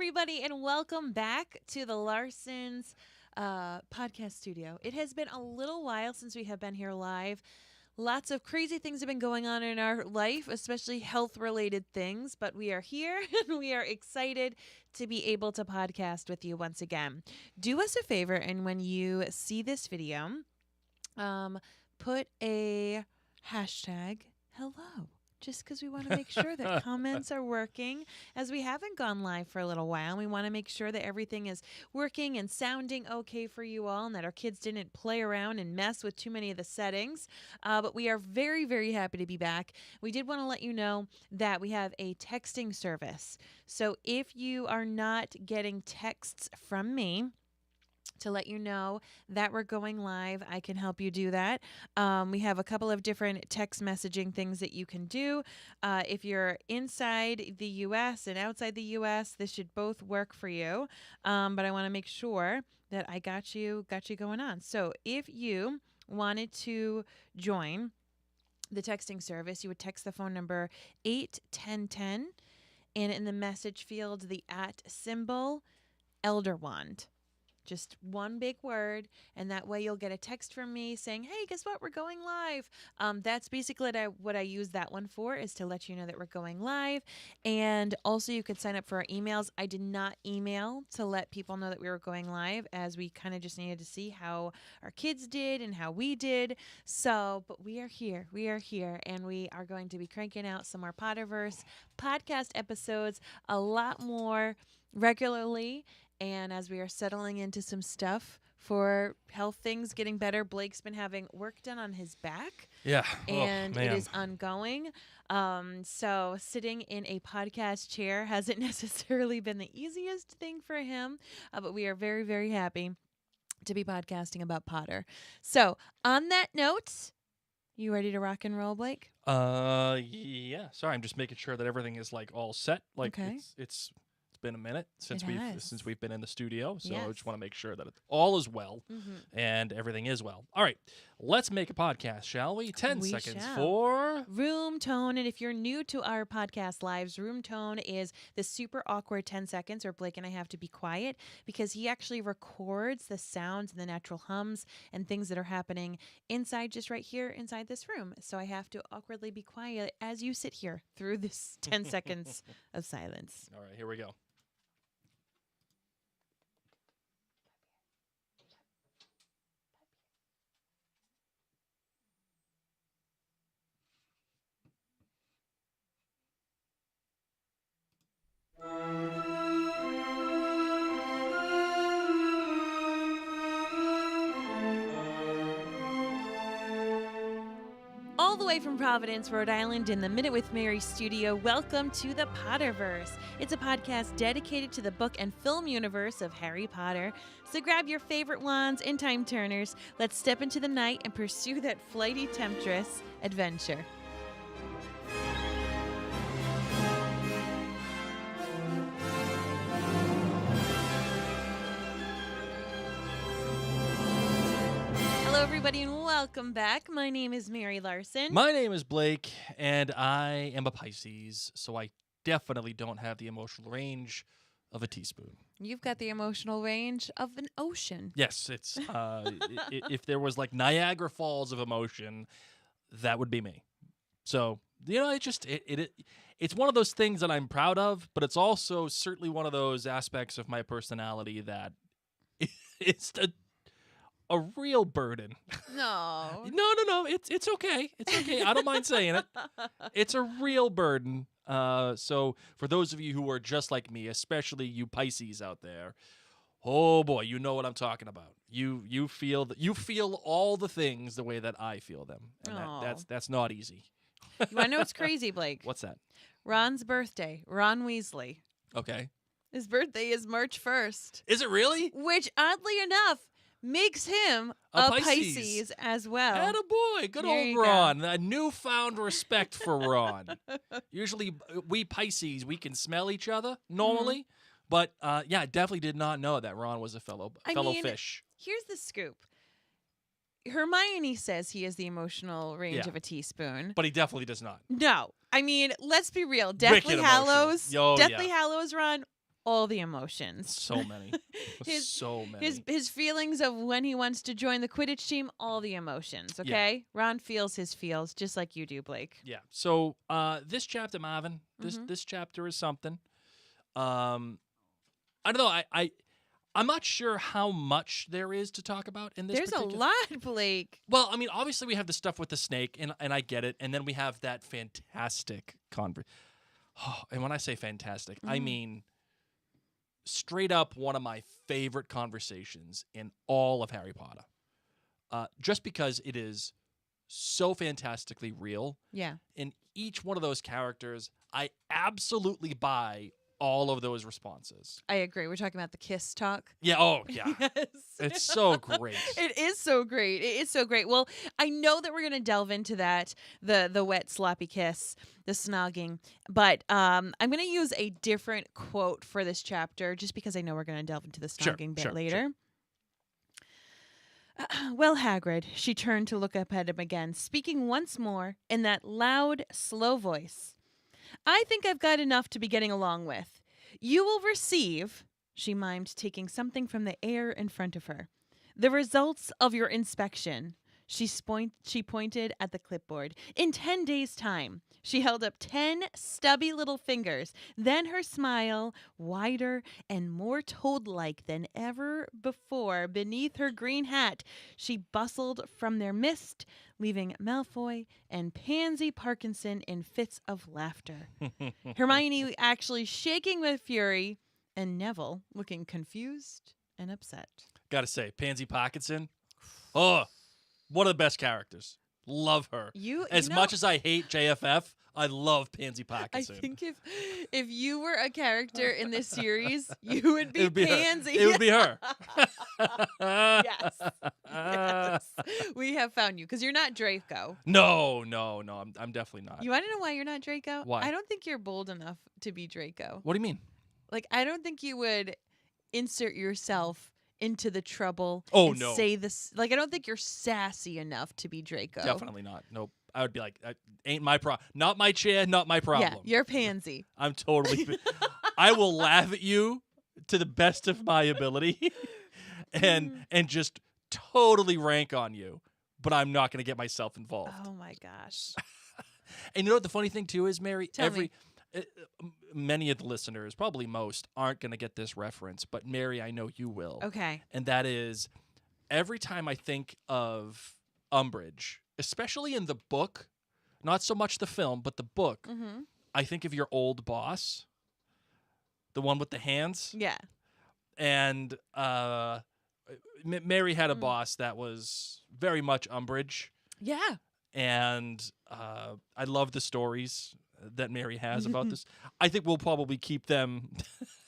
everybody, and welcome back to the Larsons podcast studio. It has been a little while since we have been here live. Lots of crazy things have been going on in our life, especially health-related things, but we are here and we are excited to be able to podcast with you once again. Do us a favor, and when you see this video, put a hashtag hello. Just because we want to make sure that comments are working, as we haven't gone live for a little while. We want to make sure that everything is working and sounding okay for you all, and that our kids didn't play around and mess with too many of the settings. But we are very, very happy to be back. We did want to let you know that we have a texting service. So if you are not getting texts from me, to let you know that we're going live, I can help you do that. We have a couple of different text messaging things that you can do. If you're inside the U.S. and outside the U.S., this should both work for you. But I want to make sure that I got you going on. So if you wanted to join the texting service, you would text the phone number 81010, and in the message field, the @ symbol, Elder Wand. Just one big word, and that way you'll get a text from me saying, hey, guess what? We're going live. That's basically what I use that one for, is to let you know that we're going live. And also you could sign up for our emails. I did not email to let people know that we were going live, as we kind of just needed to see how our kids did and how we did. So, but we are here. We are here, and we are going to be cranking out some more Potterverse podcast episodes a lot more regularly. And as we are settling into some stuff for health things getting better, Blake's been having work done on his back. Yeah. And it is ongoing. So sitting in a podcast chair hasn't necessarily been the easiest thing for him. But we are very, very happy to be podcasting about Potter. So on that note, you ready to rock and roll, Blake? Yeah. Sorry, I'm just making sure that everything is like all set. Like Okay. it's been a minute since It we've been in the studio, so Yes. I just want to make sure that all is well Mm-hmm. and everything is well. All right, let's make a podcast, shall we? 10 We seconds shall. for Room tone. And if you're new to our podcast lives, room tone is the super awkward 10 seconds where Blake and I have to be quiet, because he actually records the sounds and the natural hums and things that are happening inside, just right here inside this room. So I have to awkwardly be quiet as you sit here through this 10 seconds of silence. All right, here we go. All the way from Providence, Rhode Island, in the Minute with Mary studio, welcome to the Potterverse. It's a podcast dedicated to the book and film universe of Harry Potter. So grab your favorite wands and time turners. Let's step into the night and pursue that flighty temptress adventure. Hello, everybody, and welcome back. My name is Mary Larson. My name is Blake, and I am a Pisces, so I definitely don't have the emotional range of a teaspoon. You've got the emotional range of an ocean. Yes, it's if there was like Niagara Falls of emotion, that would be me. So, you know, it's one of those things that I'm proud of, but it's also certainly one of those aspects of my personality that it's a real burden. No. No. It's okay. It's okay. I don't mind saying it. It's a real burden. So for those of you who are just like me, especially you Pisces out there, oh boy, you know what I'm talking about. You feel all the things the way that I feel them, and that's not easy. You want to know what's crazy, Blake? What's that? Ron's birthday, Ron Weasley. Okay. His birthday is March 1st. Is it really? Which, oddly enough, makes him a Pisces as well. Attaboy. Good There old you Ron. A newfound respect for Ron. Usually, we Pisces, we can smell each other normally. But, yeah, I definitely did not know that Ron was a fellow fish. Here's the scoop. Hermione says he has the emotional range of a teaspoon. But he definitely does not. No. I mean, let's be real. Deathly Hallows. Deathly Hallows, Ron, all the emotions. So many. So many. His feelings of when he wants to join the Quidditch team, all the emotions, okay? Ron feels his feels just like you do, Blake. Yeah. So this chapter, Marvin, this chapter is something. I don't know. I'm not sure how much there is to talk about in this. There's a lot, Blake. Well, I mean, obviously we have the stuff with the snake, and I get it, and then we have that fantastic and when I say fantastic, I mean straight up one of my favorite conversations in all of Harry Potter. Just because it is so fantastically real. Yeah. In each one of those characters, I absolutely buy all of those responses. I agree. We're talking about the kiss talk. Yeah. Oh, yeah. Yes. It's so great. It is so great. It is so great. Well, I know that we're going to delve into that, the wet, sloppy kiss, the snogging, but I'm going to use a different quote for this chapter just because I know we're going to delve into the snogging bit later. Well, Hagrid, she turned to look up at him again, speaking once more in that loud, slow voice. I think I've got enough to be getting along with. You will receive, she mimed, taking something from the air in front of her, the results of your inspection. She pointed at the clipboard. In 10 days' time. She held up 10 stubby little fingers. Then her smile, wider and more toad-like than ever before, beneath her green hat, she bustled from their midst, leaving Malfoy and Pansy Parkinson in fits of laughter. Hermione actually shaking with fury, and Neville looking confused and upset. Gotta say, Pansy Parkinson, one of the best characters. Love her. As much as I hate JFF, I love Pansy Parkinson. I think if you were a character in this series, you would be Pansy. It would be her. Yes. We have found you because you're not Draco. No. I'm definitely not. You want to know why you're not Draco? Why? I don't think you're bold enough to be Draco. What do you mean? Like, I don't think you would insert yourself into the trouble. Oh, and no. Say this. Like, I don't think you're sassy enough to be Draco. Definitely not. Nope. I would be like, ain't my problem. Not my chair, not my problem. Yeah, you're Pansy. I'm totally. I will laugh at you to the best of my ability, and just totally rank on you. But I'm not going to get myself involved. Oh my gosh. And you know what the funny thing too is, Mary? Tell me. Many of the listeners, probably most, aren't going to get this reference, but Mary, I know you will. Okay. And that is, every time I think of Umbridge, especially in the book, not so much the film, but the book, I think of your old boss, the one with the hands. Yeah. And Mary had a boss that was very much Umbridge. Yeah. And I love the stories that Mary has about this. I think we'll probably keep them.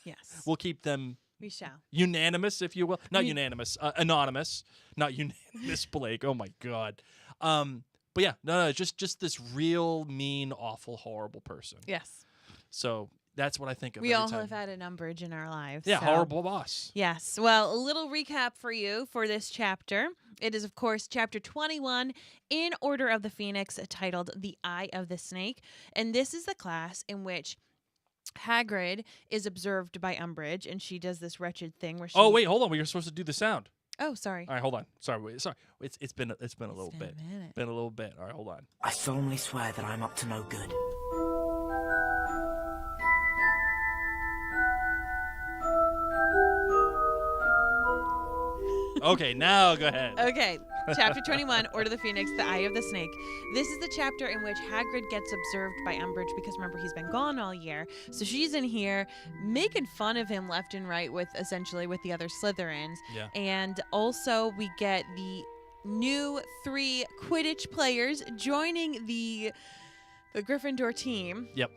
Yes. We'll keep them. We shall. Unanimous, if you will. Not unanimous. Anonymous. Not unanimous, Blake. Oh, my God. But yeah, no, just this real, mean, awful, horrible person. Yes. So that's what I think of. We all every time. have had an Umbridge in our lives. Yeah, so. horrible boss. Yes. Well, a little recap for you for this chapter. It is, of course, chapter 21 in Order of the Phoenix, titled The Eye of the Snake. And this is the class in which Hagrid is observed by Umbridge, and she does this wretched thing where she... Oh, wait, hold on. We were supposed to do the sound. Oh, sorry. All right, hold on. Sorry. It's been a little bit. A minute. Been a little bit. All right, hold on. I solemnly swear that I'm up to no good. Okay, now go ahead. Okay, chapter 21, Order of the Phoenix, The Eye of the Snake. This is the chapter in which Hagrid gets observed by Umbridge because, remember, he's been gone all year. So she's in here making fun of him left and right with the other Slytherins. Yeah. And also we get the new 3 Quidditch players joining the Gryffindor team. Yep.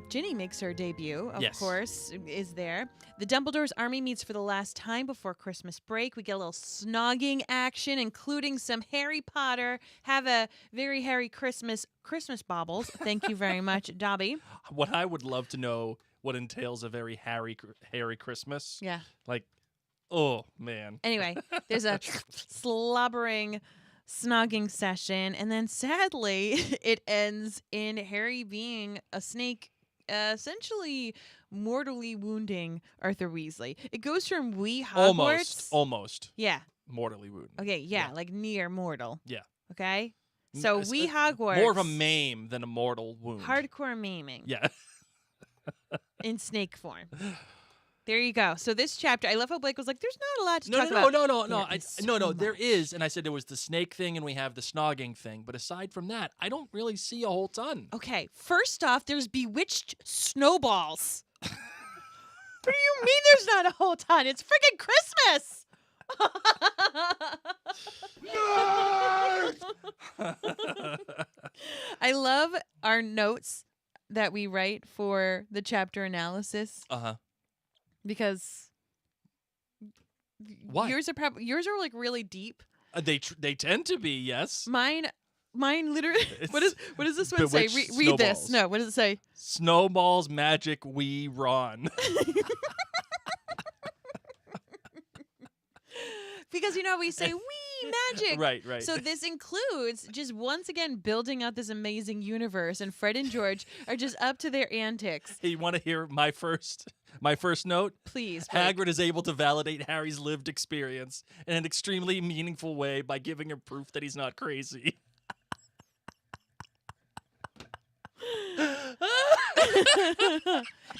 Ginny makes her debut, of Yes. course, is there. The Dumbledore's army meets for the last time before Christmas break. We get a little snogging action, including some Harry Potter. Have a very Harry Christmas baubles. Thank you very much, Dobby. What I would love to know what entails a very Harry Christmas. Yeah. Like, oh, man. Anyway, there's a slobbering snogging session, and then sadly it ends in Harry being a snake essentially mortally wounding Arthur Weasley. It goes from we Hogwarts. Almost. Yeah. Mortally wounded. Okay, yeah, like near mortal. Yeah. Okay? So we Hogwarts. More of a maim than a mortal wound. Hardcore maiming. Yeah. In snake form. There you go. So this chapter, I love how Blake was like, there's not a lot to talk about. No. There is, and I said there was the snake thing and we have the snogging thing. But aside from that, I don't really see a whole ton. Okay, first off, there's bewitched snowballs. What do you mean there's not a whole ton? It's freaking Christmas. I love our notes that we write for the chapter analysis. Uh-huh. Because Why? yours are like really deep. They tend to be, yes. Mine literally. What does this one say? Bewitched Read this. snowballs. No, what does it say? Snowballs, magic, wee, Ron. Because we say wee magic. Right. So this includes just once again building out this amazing universe, and Fred and George are just up to their antics. Hey, you want to hear my first note? Please. Blake. Hagrid is able to validate Harry's lived experience in an extremely meaningful way by giving him proof that he's not crazy.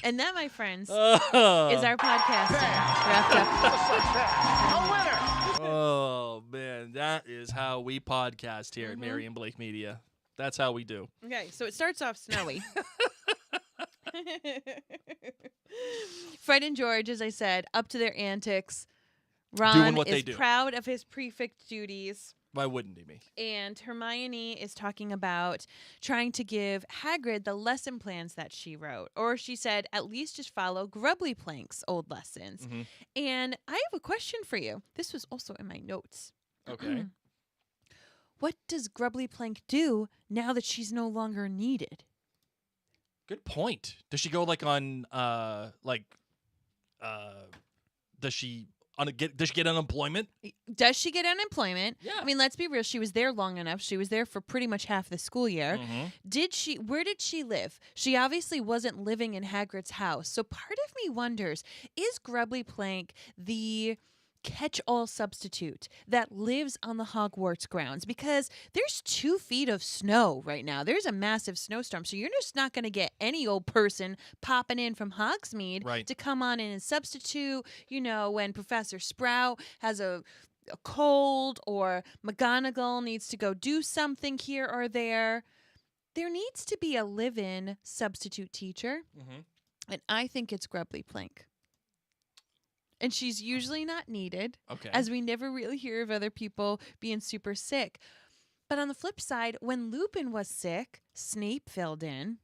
And that, my friends, is our podcast wrapped up. A winner! Oh, man. That is how we podcast here at Mary and Blake Media. That's how we do. Okay, so it starts off snowy. Fred and George, as I said, up to their antics. Ron Doing what they is do. proud of his prefect duties. Why wouldn't he be? And Hermione is talking about trying to give Hagrid the lesson plans that she wrote. Or she said, at least just follow Grubbly Plank's old lessons. Mm-hmm. And I have a question for you. This was also in my notes. Okay. What does Grubbly Plank do now that she's no longer needed? Good point. Does she go like on does she get unemployment? Does she get unemployment? Yeah. I mean, let's be real. She was there long enough. She was there for pretty much half the school year. Mm-hmm. Where did she live? She obviously wasn't living in Hagrid's house. So part of me wonders, is Grubbly Plank the catch-all substitute that lives on the Hogwarts grounds? Because there's 2 feet of snow right now. There's a massive snowstorm. So you're just not going to get any old person popping in from Hogsmeade to come on in and substitute, when Professor Sprout has a cold or McGonagall needs to go do something here or there. There needs to be a live-in substitute teacher. Mm-hmm. And I think it's Grubbly Plank. And she's usually not needed, Okay. as we never really hear of other people being super sick. But on the flip side, when Lupin was sick, Snape filled in.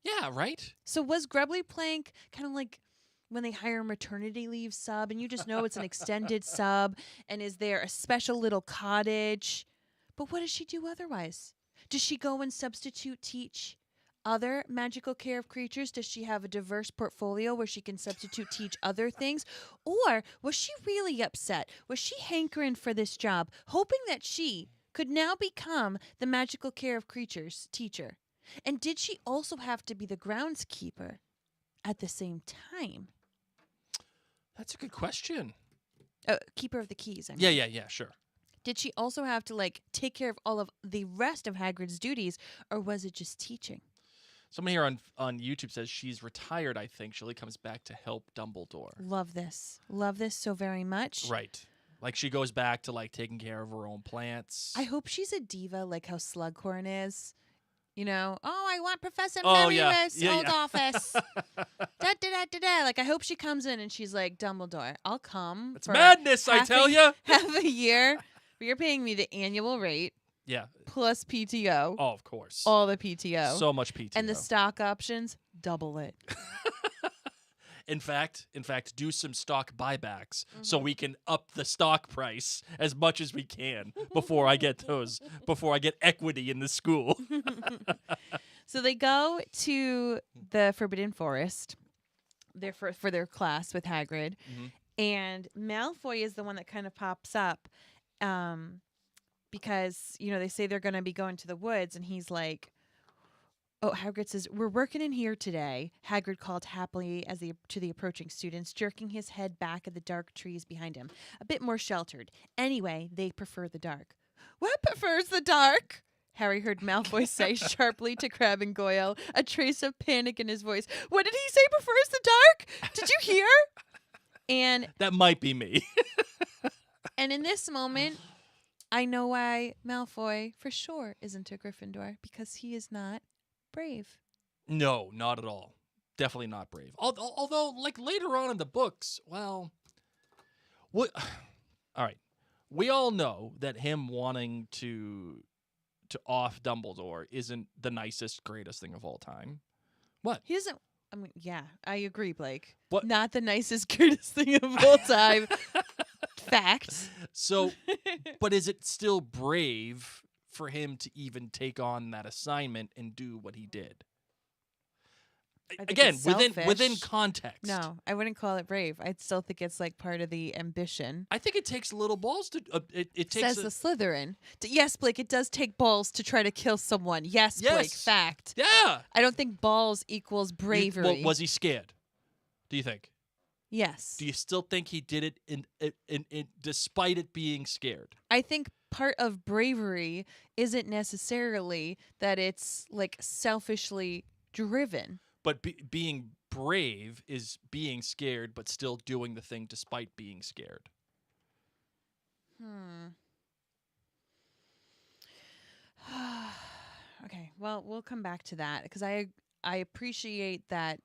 Yeah, right? So was Grubbly Plank kind of like when they hire a maternity leave sub, and you just know it's an extended sub, and is there a special little cottage? But what does she do otherwise? Does she go and substitute teach other magical care of creatures? Does she have a diverse portfolio where she can substitute teach other things? Or was she really upset? Was she hankering for this job, hoping that she could now become the magical care of creatures teacher? And did she also have to be the groundskeeper at the same time? That's a good question. Keeper of the keys, I mean. Yeah, sure. Did she also have to take care of all of the rest of Hagrid's duties, or was it just teaching? Someone here on YouTube says she's retired, I think. She only comes back to help Dumbledore. Love this. Love this so very much. Right. Like she goes back to taking care of her own plants. I hope she's a diva like how Slughorn is. I want Professor Oh, Merriwet's yeah. old office. Da-da-da-da-da. I hope she comes in and she's like, Dumbledore, I'll come. It's madness, I tell you. Half a year. But you're paying me the annual rate. Yeah. Plus PTO. Oh, of course. All the PTO. So much PTO. And the stock options, double it. In fact, do some stock buybacks so we can up the stock price as much as we can before I get equity in the school. So they go to the Forbidden Forest for their class with Hagrid. Mm-hmm. And Malfoy is the one that kind of pops up because, they say they're going to be going to the woods. And he's like, Oh, Hagrid says, "We're working in here today." Hagrid called happily to the approaching students, jerking his head back at the dark trees behind him. A bit more sheltered. Anyway, they prefer the dark. "What prefers the dark?" Harry heard Malfoy say sharply to Crabbe and Goyle, a trace of panic in his voice. "What did he say prefers the dark? Did you hear?" And That might be me. and in this moment, I know why Malfoy for sure isn't a Gryffindor, because he is not brave. No, not at all. Definitely not brave. Although, like later on in the books, well, what? All right, we all know that him wanting to off Dumbledore isn't the nicest, greatest thing of all time. What? He doesn't. I mean, yeah, I agree, Blake. What? Not the nicest, greatest thing of all time. Fact. So, but is it still brave for him to even take on that assignment and do what he did? I think Again, it's within selfish. context. No, I wouldn't call it brave. I still think it's like part of the ambition. I think it takes little balls to. It takes. Says the Slytherin. Yes, Blake, it does take balls to try to kill someone. Yes, Blake, Yes. fact. Yeah. I don't think balls equals bravery. Well, was he scared? Do you think? Yes. Do you still think he did it in despite it being scared? I think part of bravery isn't necessarily that it's like selfishly driven. But being brave is being scared, but still doing the thing despite being scared. Okay, well, we'll come back to that because I appreciate that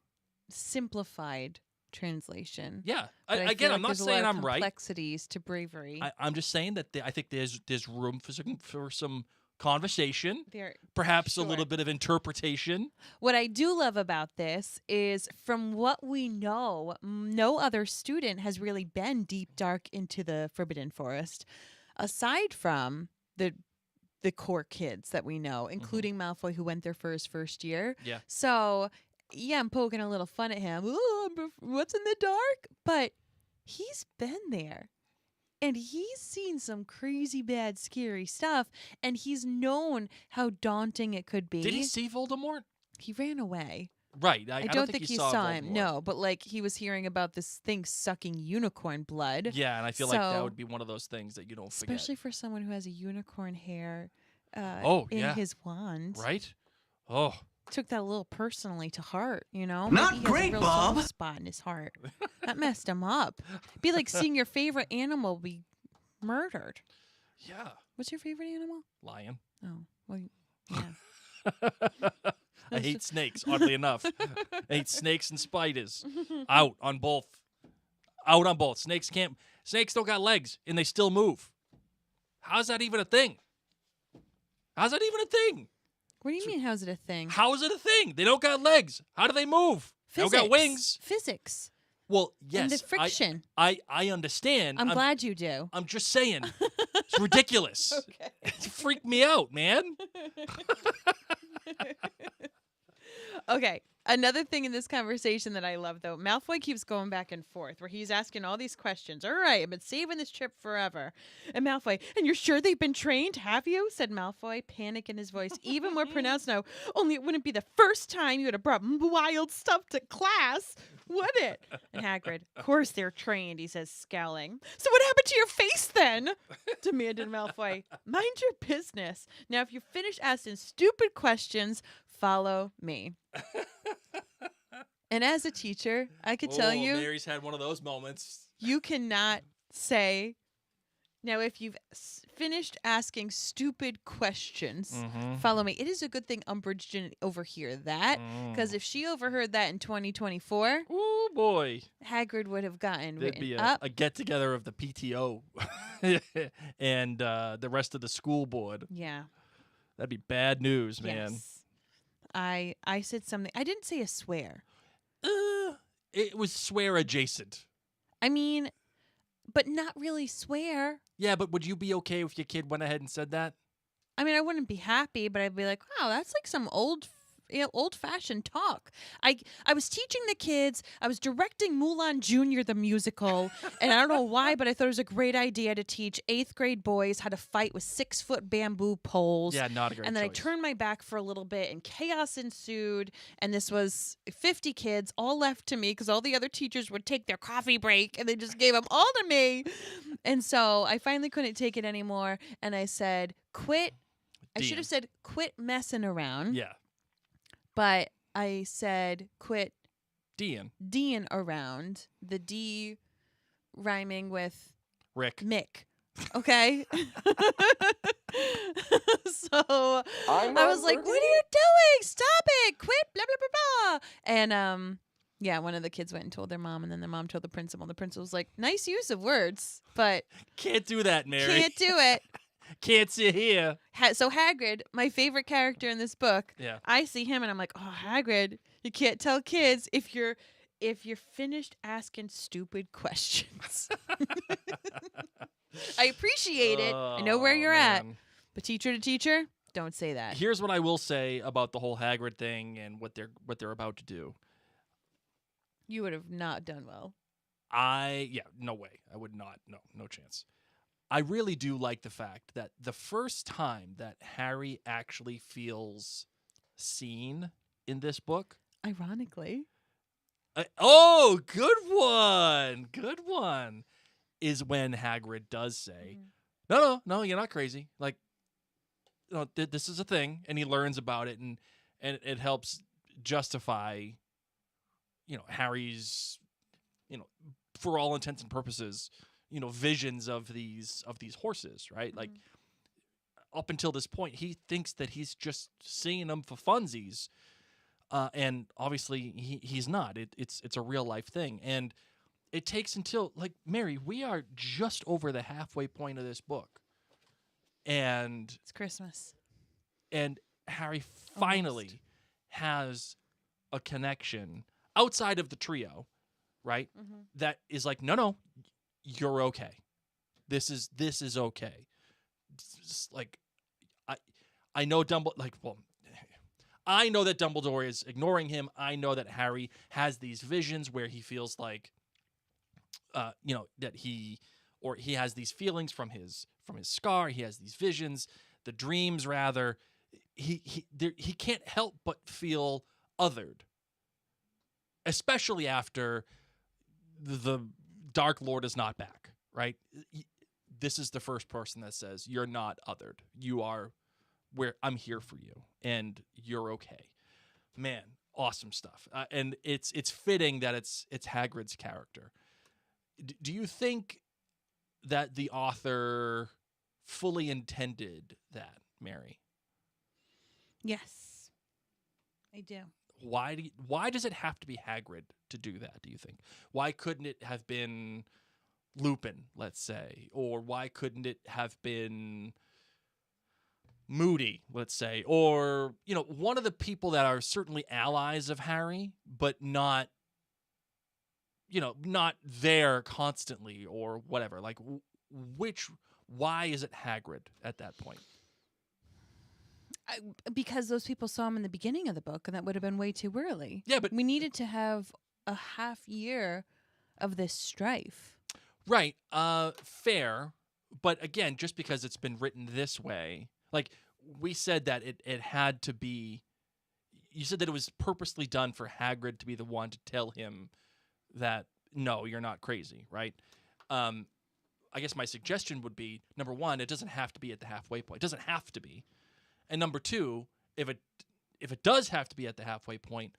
simplified translation. Yeah. But I Again, feel I'm like not there's a lot saying of I'm right. complexities to bravery. I'm just saying that I think there's room for some conversation, There, perhaps sure. a little bit of interpretation. What I do love about this is, from what we know, no other student has really been deep dark into the Forbidden Forest, aside from the core kids that we know, including Malfoy, who went there for his first year. Yeah. So, yeah, I'm poking a little fun at him. Ooh, what's in the dark? But he's been there. And he's seen some crazy bad, scary stuff. And he's known how daunting it could be. Did he see Voldemort? He ran away. Right. I don't think he saw him. Voldemort. No, but like he was hearing about this thing sucking unicorn blood. Yeah, and I feel like that So- would be one of those things that you don't forget. Especially for someone who has a unicorn hair Oh, in yeah. his wand. Right? Oh. Took that a little personally to heart, you know? Not Maybe he great, has a real Bob. soft spot in his heart. That messed him up. Be like seeing your favorite animal be murdered. Yeah. What's your favorite animal? Lion. Oh, well, yeah. I hate snakes, oddly enough. I hate snakes and spiders. Out on both. Out on both. Snakes don't got legs and they still move. How's that even a thing? How's that even a thing? What do you mean, how's it a thing? How is it a thing? They don't got legs. How do they move? They don't got wings. Physics. Well, yes. And the friction. I understand. I'm glad you do. I'm just saying. It's ridiculous. Okay. It freaked me out, man. Okay. Another thing in this conversation that I love, though, Malfoy keeps going back and forth where he's asking all these questions. All right, I've been saving this trip forever. And Malfoy, and you're sure they've been trained, have you? Said Malfoy, panic in his voice, even more pronounced now. Only it wouldn't be the first time you would have brought wild stuff to class, would it? And Hagrid, of course they're trained, he says, scowling. So what happened to your face then? Demanded Malfoy. Mind your business. Now, if you finish asking stupid questions, follow me. And as a teacher, I could tell you, Mary's had one of those moments. you cannot say, now if you've finished asking stupid questions, follow me. It is a good thing Umbridge didn't overhear that, because if she overheard that in 2024, Oh boy. Hagrid would have gotten There'd written be up. a get together of the PTO and the rest of the school board. Yeah. That'd be bad news, man. Yes. I said something. I didn't say a swear. It was swear adjacent. I mean, but not really swear. Yeah, but would you be okay if your kid went ahead and said that? I mean, I wouldn't be happy, but I'd be like, wow, that's like some old old-fashioned talk. I was teaching the kids. I was directing Moulin Jr. the musical, and I don't know why, but I thought it was a great idea to teach 8th grade boys how to fight with 6-foot bamboo poles. Yeah, not a great And then choice. I turned my back for a little bit, and chaos ensued. And this was 50 kids, all left to me because all the other teachers would take their coffee break, and they just gave them all to me. And so I finally couldn't take it anymore, and I said, "Quit." I should have said, "Quit messing around." Yeah. But I said, "Quit Dean around." The D rhyming with Rick. Mick. Okay? So I was like, "What are you doing? Stop it. Quit, blah, blah, blah, blah." And yeah, one of the kids went and told their mom, and then the mom told the principal. And the principal was like, "Nice use of words, but Can't do that, Mary. can't do it." Can't sit here. So Hagrid, my favorite character in this book, Yeah. I see him and I'm like, "Oh, Hagrid, you can't tell kids if you're finished asking stupid questions." I appreciate it. I know where you're at. Man. But teacher to teacher, don't say that. Here's what I will say about the whole Hagrid thing and what they're about to do. You would have not done well. No way. I would not. No chance. I really do like the fact that the first time that Harry actually feels seen in this book. Ironically. Good one. Good one. Is when Hagrid does say, No, you're not crazy. Like, this is a thing, and he learns about it, and it helps justify, Harry's, for all intents and purposes, visions of these horses, right? Like, up until this point, he thinks that he's just seeing them for funsies, and obviously he's not. It's a real life thing, and it takes until, like, Mary, we are just over the halfway point of this book, and It's Christmas. and Harry finally has a connection outside of the trio, right? That is like, no, you're okay. This is okay. Like, I know I know that Dumbledore is ignoring him. I know that Harry has these visions where he feels like, that he has these feelings from his scar. He has these visions, the dreams rather. He can't help but feel othered, especially after the Dark Lord is not back, right? This is the first person that says, "You're not othered. You are where I'm here for you, and you're okay." Man, awesome stuff. And it's fitting that it's Hagrid's character. Do you think that the author fully intended that, Mary? Yes, I do. Why does it have to be Hagrid to do that, do you think? Why couldn't it have been Lupin, let's say? Or why couldn't it have been Moody, let's say? Or, one of the people that are certainly allies of Harry, but not there constantly or whatever. Like, why is it Hagrid at that point? Because those people saw him in the beginning of the book, and that would have been way too early. Yeah, but we needed to have a half year of this strife. Right. Fair. But again, just because it's been written this way, like we said that it had to be, you said that it was purposely done for Hagrid to be the one to tell him that, no, you're not crazy, right? I guess my suggestion would be, number one, it doesn't have to be at the halfway point. It doesn't have to be. And number two, if it does have to be at the halfway point,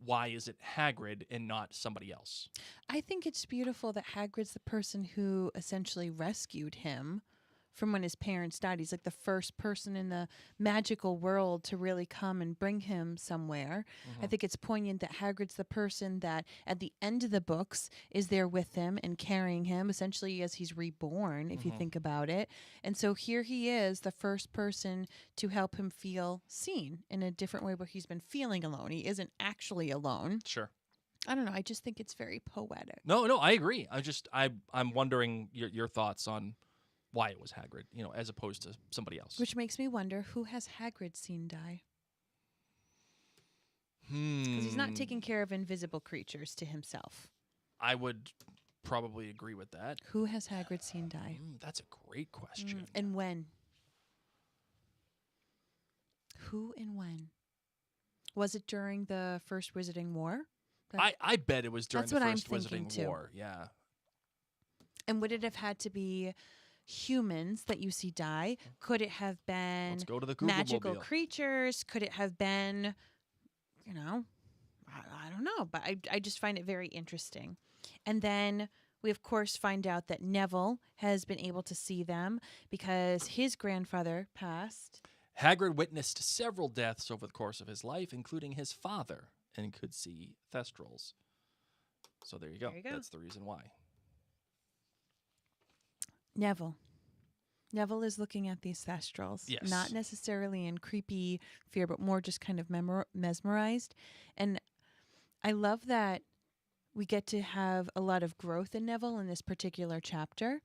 why is it Hagrid and not somebody else? I think it's beautiful that Hagrid's the person who essentially rescued him from when his parents died. He's like the first person in the magical world to really come and bring him somewhere. I think it's poignant that Hagrid's the person that at the end of the books is there with him and carrying him essentially as he's reborn, if you think about it. And so here he is, the first person to help him feel seen in a different way where he's been feeling alone. He isn't actually alone. Sure. I don't know. I just think it's very poetic. No, I agree. I'm wondering your thoughts on why it was Hagrid, as opposed to somebody else. Which makes me wonder, who has Hagrid seen die? Because he's not taking care of invisible creatures to himself. I would probably agree with that. Who has Hagrid seen die? That's a great question. And when? Who and when? Was it during the First Wizarding War? I bet it was during That's the what I'm First thinking Wizarding too. War. Yeah. And would it have had to be humans that you see die? Could it have been Let's go to the Google magical mobile. creatures? Could it have been, I don't know. But I just find it very interesting. And then we, of course, find out that Neville has been able to see them because his grandfather passed. Hagrid witnessed several deaths over the course of his life, including his father, and could see Thestrals. So there you go. There you go. That's the reason why. Neville is looking at these Thestrals. Yes. Not necessarily in creepy fear, but more just kind of mesmerized. And I love that we get to have a lot of growth in Neville in this particular chapter.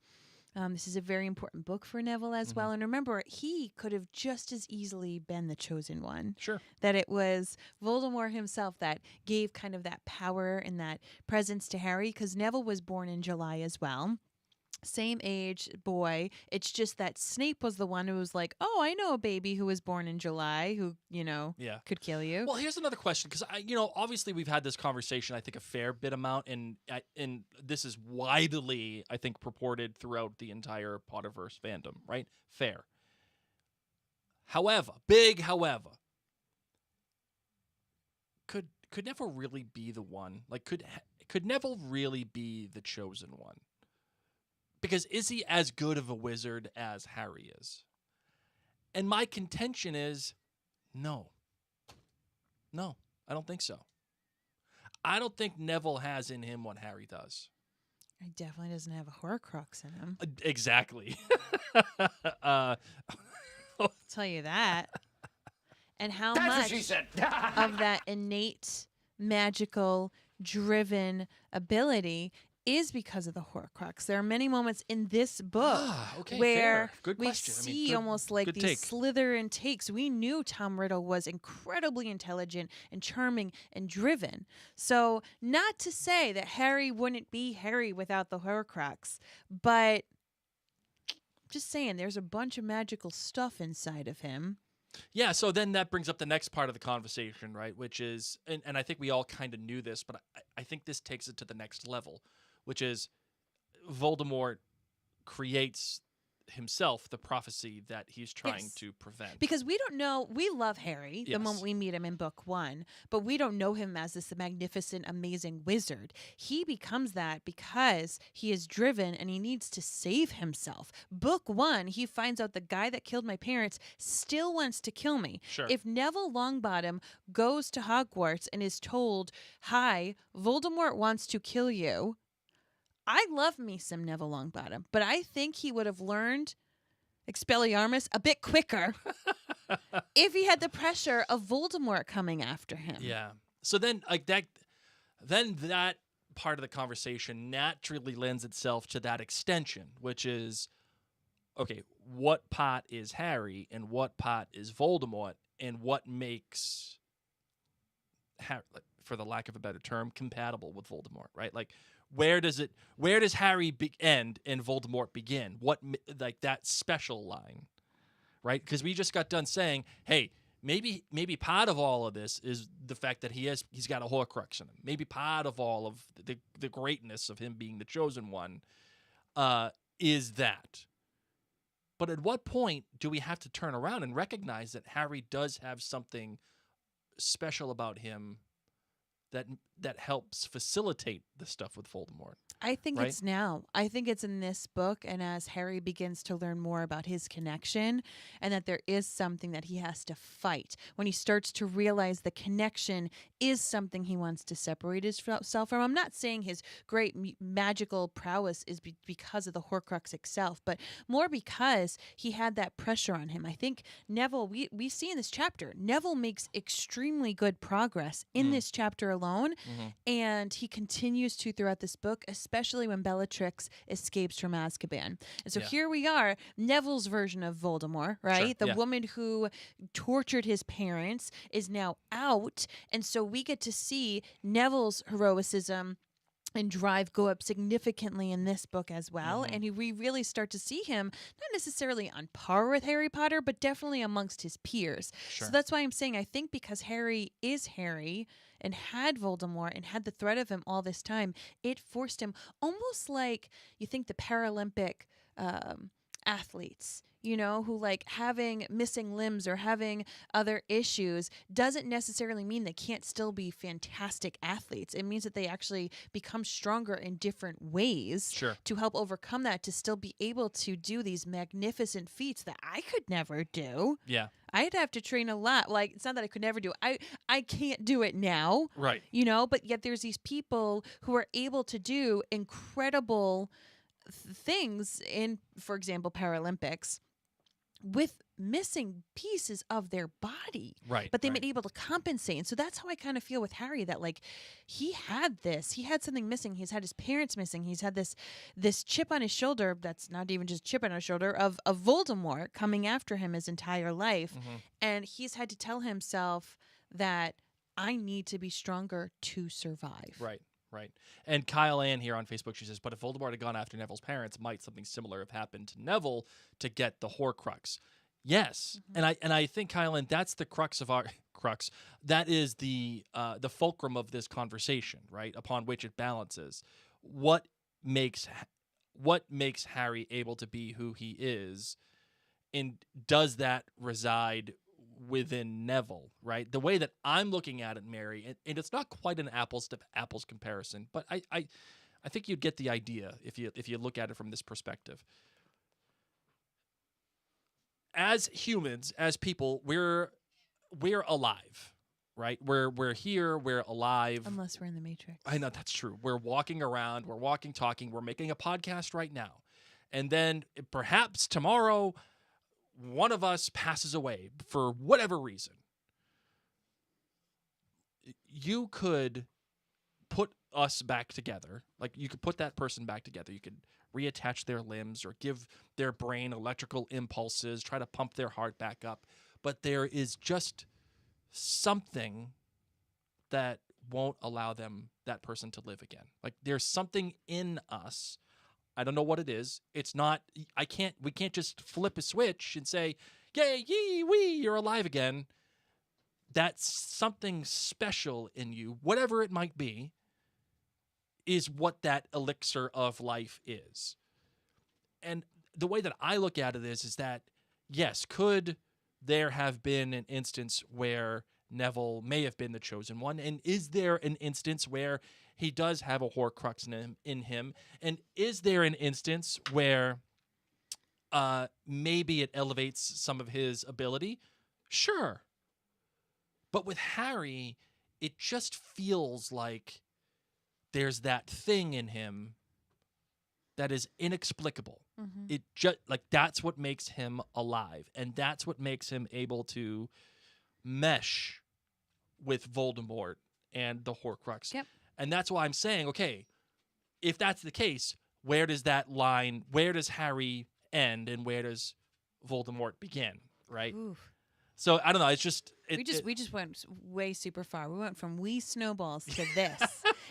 This is a very important book for Neville as well. And remember, he could have just as easily been the chosen one. Sure. That it was Voldemort himself that gave kind of that power and that presence to Harry, because Neville was born in July as well. Same age boy. It's just that Snape was the one who was like, oh, I know a baby who was born in July who, could kill you. Well, here's another question, because obviously we've had this conversation, I think, a fair bit amount, and this is widely, I think, purported throughout the entire Potterverse fandom, right? Fair. However, could Neville really be the one? Like, could Neville really be the chosen one? Because is he as good of a wizard as Harry is? And my contention is no. No, I don't think so. I don't think Neville has in him what Harry does. He definitely doesn't have a Horcrux in him. Exactly. I'll tell you that. And how That's much what she said. of that innate, magical, driven ability is because of the Horcrux. There are many moments in this book where fair. Good we question. see almost like good these take. Slytherin takes. We knew Tom Riddle was incredibly intelligent and charming and driven. So not to say that Harry wouldn't be Harry without the Horcrux, but just saying there's a bunch of magical stuff inside of him. Yeah, so then that brings up the next part of the conversation, right? Which is, and I think we all kind of knew this, but I think this takes it to the next level, which is Voldemort creates himself the prophecy that he's trying to prevent. Because we don't know, we love Harry the Yes. moment we meet him in book 1, but we don't know him as this magnificent, amazing wizard. He becomes that because he is driven and he needs to save himself. Book 1, he finds out the guy that killed my parents still wants to kill me. Sure. If Neville Longbottom goes to Hogwarts and is told, hi, Voldemort wants to kill you, I love me some Neville Longbottom, but I think he would have learned Expelliarmus a bit quicker if he had the pressure of Voldemort coming after him. Yeah. So then, that part of the conversation naturally lends itself to that extension, which is, okay, what part is Harry and what part is Voldemort, and what makes Harry, for the lack of a better term, compatible with Voldemort, right? Like, where does Harry end and Voldemort begin? What, like, that special line, right? Because we just got done saying, hey, maybe part of all of this is the fact that he's got a Horcrux in him. Maybe part of all of the greatness of him being the chosen one is that. But at what point do we have to turn around and recognize that Harry does have something special about him that helps facilitate the stuff with Voldemort? I think right? it's now. I think it's in this book, and as Harry begins to learn more about his connection and that there is something that he has to fight, when he starts to realize the connection is something he wants to separate himself from. I'm not saying his great magical prowess is because of the Horcrux itself, but more because he had that pressure on him. I think Neville, we see in this chapter, Neville makes extremely good progress in this chapter alone. alone. And he continues to throughout this book, especially when Bellatrix escapes from Azkaban. And so here we are, Neville's version of Voldemort, right? The woman who tortured his parents is now out. And so we get to see Neville's heroicism and drive go up significantly in this book as well. And we really start to see him not necessarily on par with Harry Potter, but definitely amongst his peers. So that's why I'm saying I think because Harry is Harry and had Voldemort and had the threat of him all this time, it forced him almost like you think the Paralympic athletes, you know, who like having missing limbs or having other issues doesn't necessarily mean they can't still be fantastic athletes. It means that they actually become stronger in different ways to help overcome that, to still be able to do these magnificent feats that I could never do. Yeah. I'd have to train a lot. Like, it's not that I could never do it. I can't do it now. Right. You know, but yet there's these people who are able to do incredible things in, for example, Paralympics, with missing pieces of their body. Right. But they've been able to compensate. And so that's how I kind of feel with Harry, that like he had something missing. He's had his parents missing. He's had this chip on his shoulder that's not even just chip on his shoulder of Voldemort coming after him his entire life. And he's had to tell himself that I need to be stronger to survive. Right. Right. And Kyle Ann here on Facebook, she says, but if Voldemort had gone after Neville's parents, might something similar have happened to Neville to get the Horcrux? Yes. And I think, Kyle Ann, that's the crux of our crux. That is the fulcrum of this conversation, right? Upon which it balances. What makes Harry able to be who he is, and does that reside within Neville, right? The way that I'm looking at it, Mary, and it's not quite an apples to apples comparison, but I think you'd get the idea if you look at it from this perspective. As humans, as people, we're alive, right? We're here, we're alive. Unless we're in the Matrix. I know, that's true. We're walking around, we're walking, talking, we're making a podcast right now. And then perhaps tomorrow one of us passes away for whatever reason. You could put us back together. Like, you could put that person back together. You could reattach their limbs or give their brain electrical impulses, try to pump their heart back up. But there is just something that won't allow that person to live again. Like, there's something in us. I don't know what it is. It's not, we can't just flip a switch and say, yay, yee, wee, you're alive again. That's something special in you, whatever it might be, is what that elixir of life is. And the way that I look at it is that, yes, could there have been an instance where Neville may have been the chosen one? And is there an instance where he does have a Horcrux in him? And is there an instance where maybe it elevates some of his ability? Sure. But with Harry, it just feels like there's that thing in him that is inexplicable. It just, like, that's what makes him alive. And that's what makes him able to mesh with Voldemort and the Horcrux. Yep. And that's why I'm saying, okay, if that's the case, where does Harry end and where does Voldemort begin, right? Oof. So I don't know. It's just we just went way super far. We went from wee snowballs to this,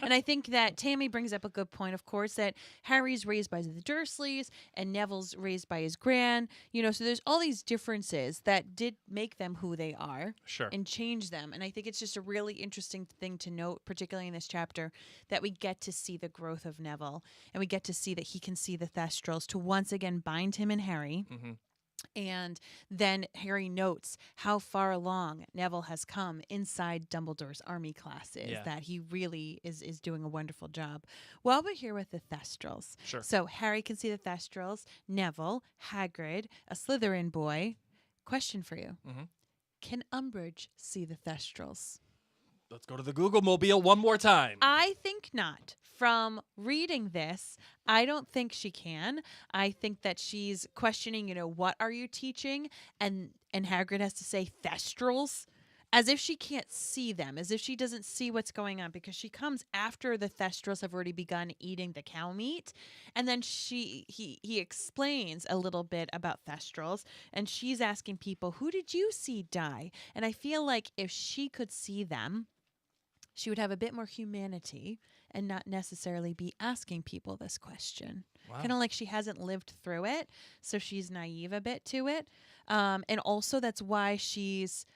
and I think that Tammy brings up a good point. Of course, that Harry's raised by the Dursleys and Neville's raised by his gran. You know, so there's all these differences that did make them who they are, and change them. And I think it's just a really interesting thing to note, particularly in this chapter, that we get to see the growth of Neville, and we get to see that he can see the Thestrals to once again bind him and Harry. And then Harry notes how far along Neville has come inside Dumbledore's army classes, that he really is doing a wonderful job. Well, we're here with the Thestrals. So Harry can see the Thestrals, Neville, Hagrid, a Slytherin boy. Question for you. Can Umbridge see the Thestrals? Let's go to the Google Mobile one more time. I think not. From reading this, I don't think she can. I think that she's questioning, what are you teaching? And Hagrid has to say Thestrals. as if she can't see them, as if she doesn't see what's going on, because she comes after the Thestrals have already begun eating the cow meat, and then he explains a little bit about Thestrals, and she's asking people, who did you see die? And I feel like if she could see them, she would have a bit more humanity and not necessarily be asking people this question. Wow. Kind of like she hasn't lived through it, so she's naive a bit to it. And also that's why she's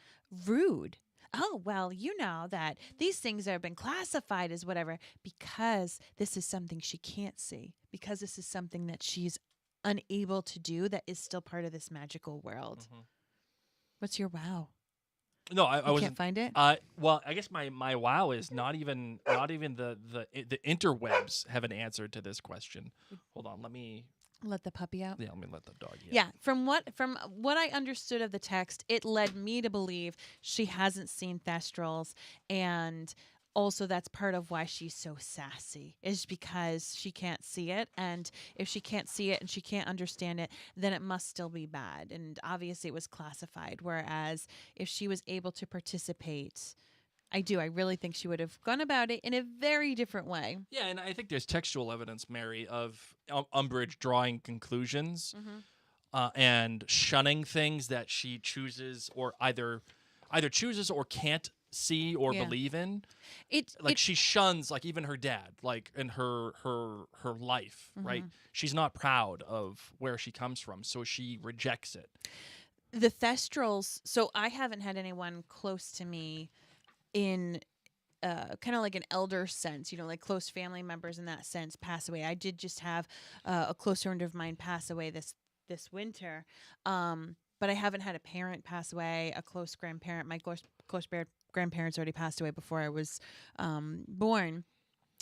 rude. Oh, well, you know that these things have been classified as whatever, because this is something she can't see, because this is something that she's unable to do that is still part of this magical world. Mm-hmm. What's your wow? No, I You was can't find it? Well, I guess my wow is not even the interwebs have an answer to this question. Hold on, let me Let the puppy out. let me let the dog. Yeah, from what I understood of the text, it led me to believe she hasn't seen Thestrals, and also that's part of why she's so sassy, is because she can't see it, and if she can't see it and she can't understand it, then it must still be bad, and obviously it was classified, whereas if she was able to participate, I really think she would have gone about it in a very different way. Yeah, and I think there's textual evidence, Mary, of Umbridge drawing conclusions and shunning things that she chooses, or either chooses or can't see or Yeah. believe in. It She shuns, like, even her dad, like, in her life, right? She's not proud of where she comes from, so she rejects it. the Thestrals. So I haven't had anyone close to me in kind of like an elder sense, like close family members in that sense pass away. I did just have a close friend of mine pass away this winter, but I haven't had a parent pass away, a close grandparent. My close grandparents already passed away before I was born.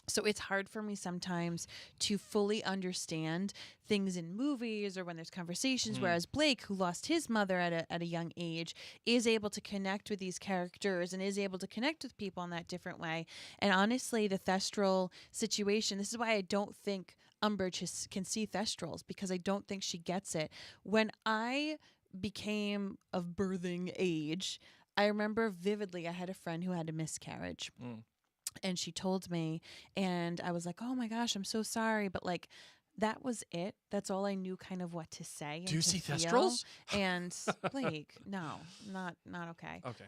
So it's hard for me sometimes to fully understand things in movies or when there's conversations, whereas Blake, who lost his mother at a young age, is able to connect with these characters and is able to connect with people in that different way. And honestly, the Thestral situation, this is why I don't think Umbridge can see Thestrals, because I don't think she gets it. When I became of birthing age, I remember vividly I had a friend who had a miscarriage. And she told me, and I was like, oh my gosh, I'm so sorry. But like, that was it. That's all I knew kind of what to say. And Do you to see feel. Thestrals? And Blake, no, not okay. Okay.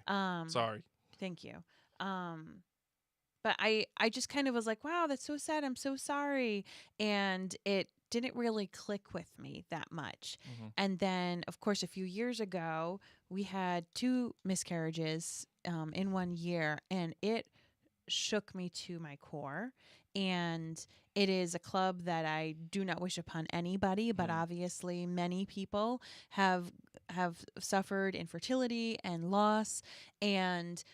Sorry. Thank you. But I just kind of was like, wow, that's so sad. I'm so sorry. And it didn't really click with me that much. And then, of course, a few years ago, we had 2 miscarriages in 1 year, and it shook me to my core. And it is a club that I do not wish upon anybody, but obviously many people have suffered infertility and loss. And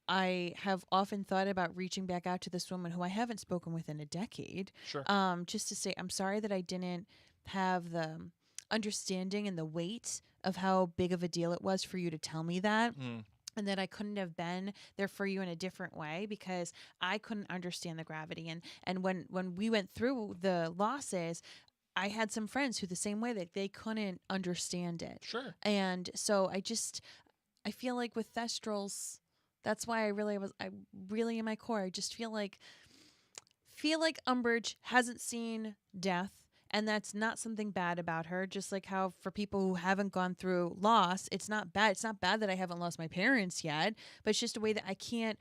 I have often thought about reaching back out to this woman who I haven't spoken with in a decade, Sure. just to say I'm sorry that I didn't have the understanding and the weight of how big of a deal it was for you to tell me that. And that I couldn't have been there for you in a different way, because I couldn't understand the gravity. And when we went through the losses, I had some friends who the same way, that they couldn't understand it. Sure. And so I feel like with Thestrals, that's why I really in my core, I just feel like Umbridge hasn't seen death. And that's not something bad about her. Just like how for people who haven't gone through loss, it's not bad. It's not bad that I haven't lost my parents yet, but it's just a way that I can't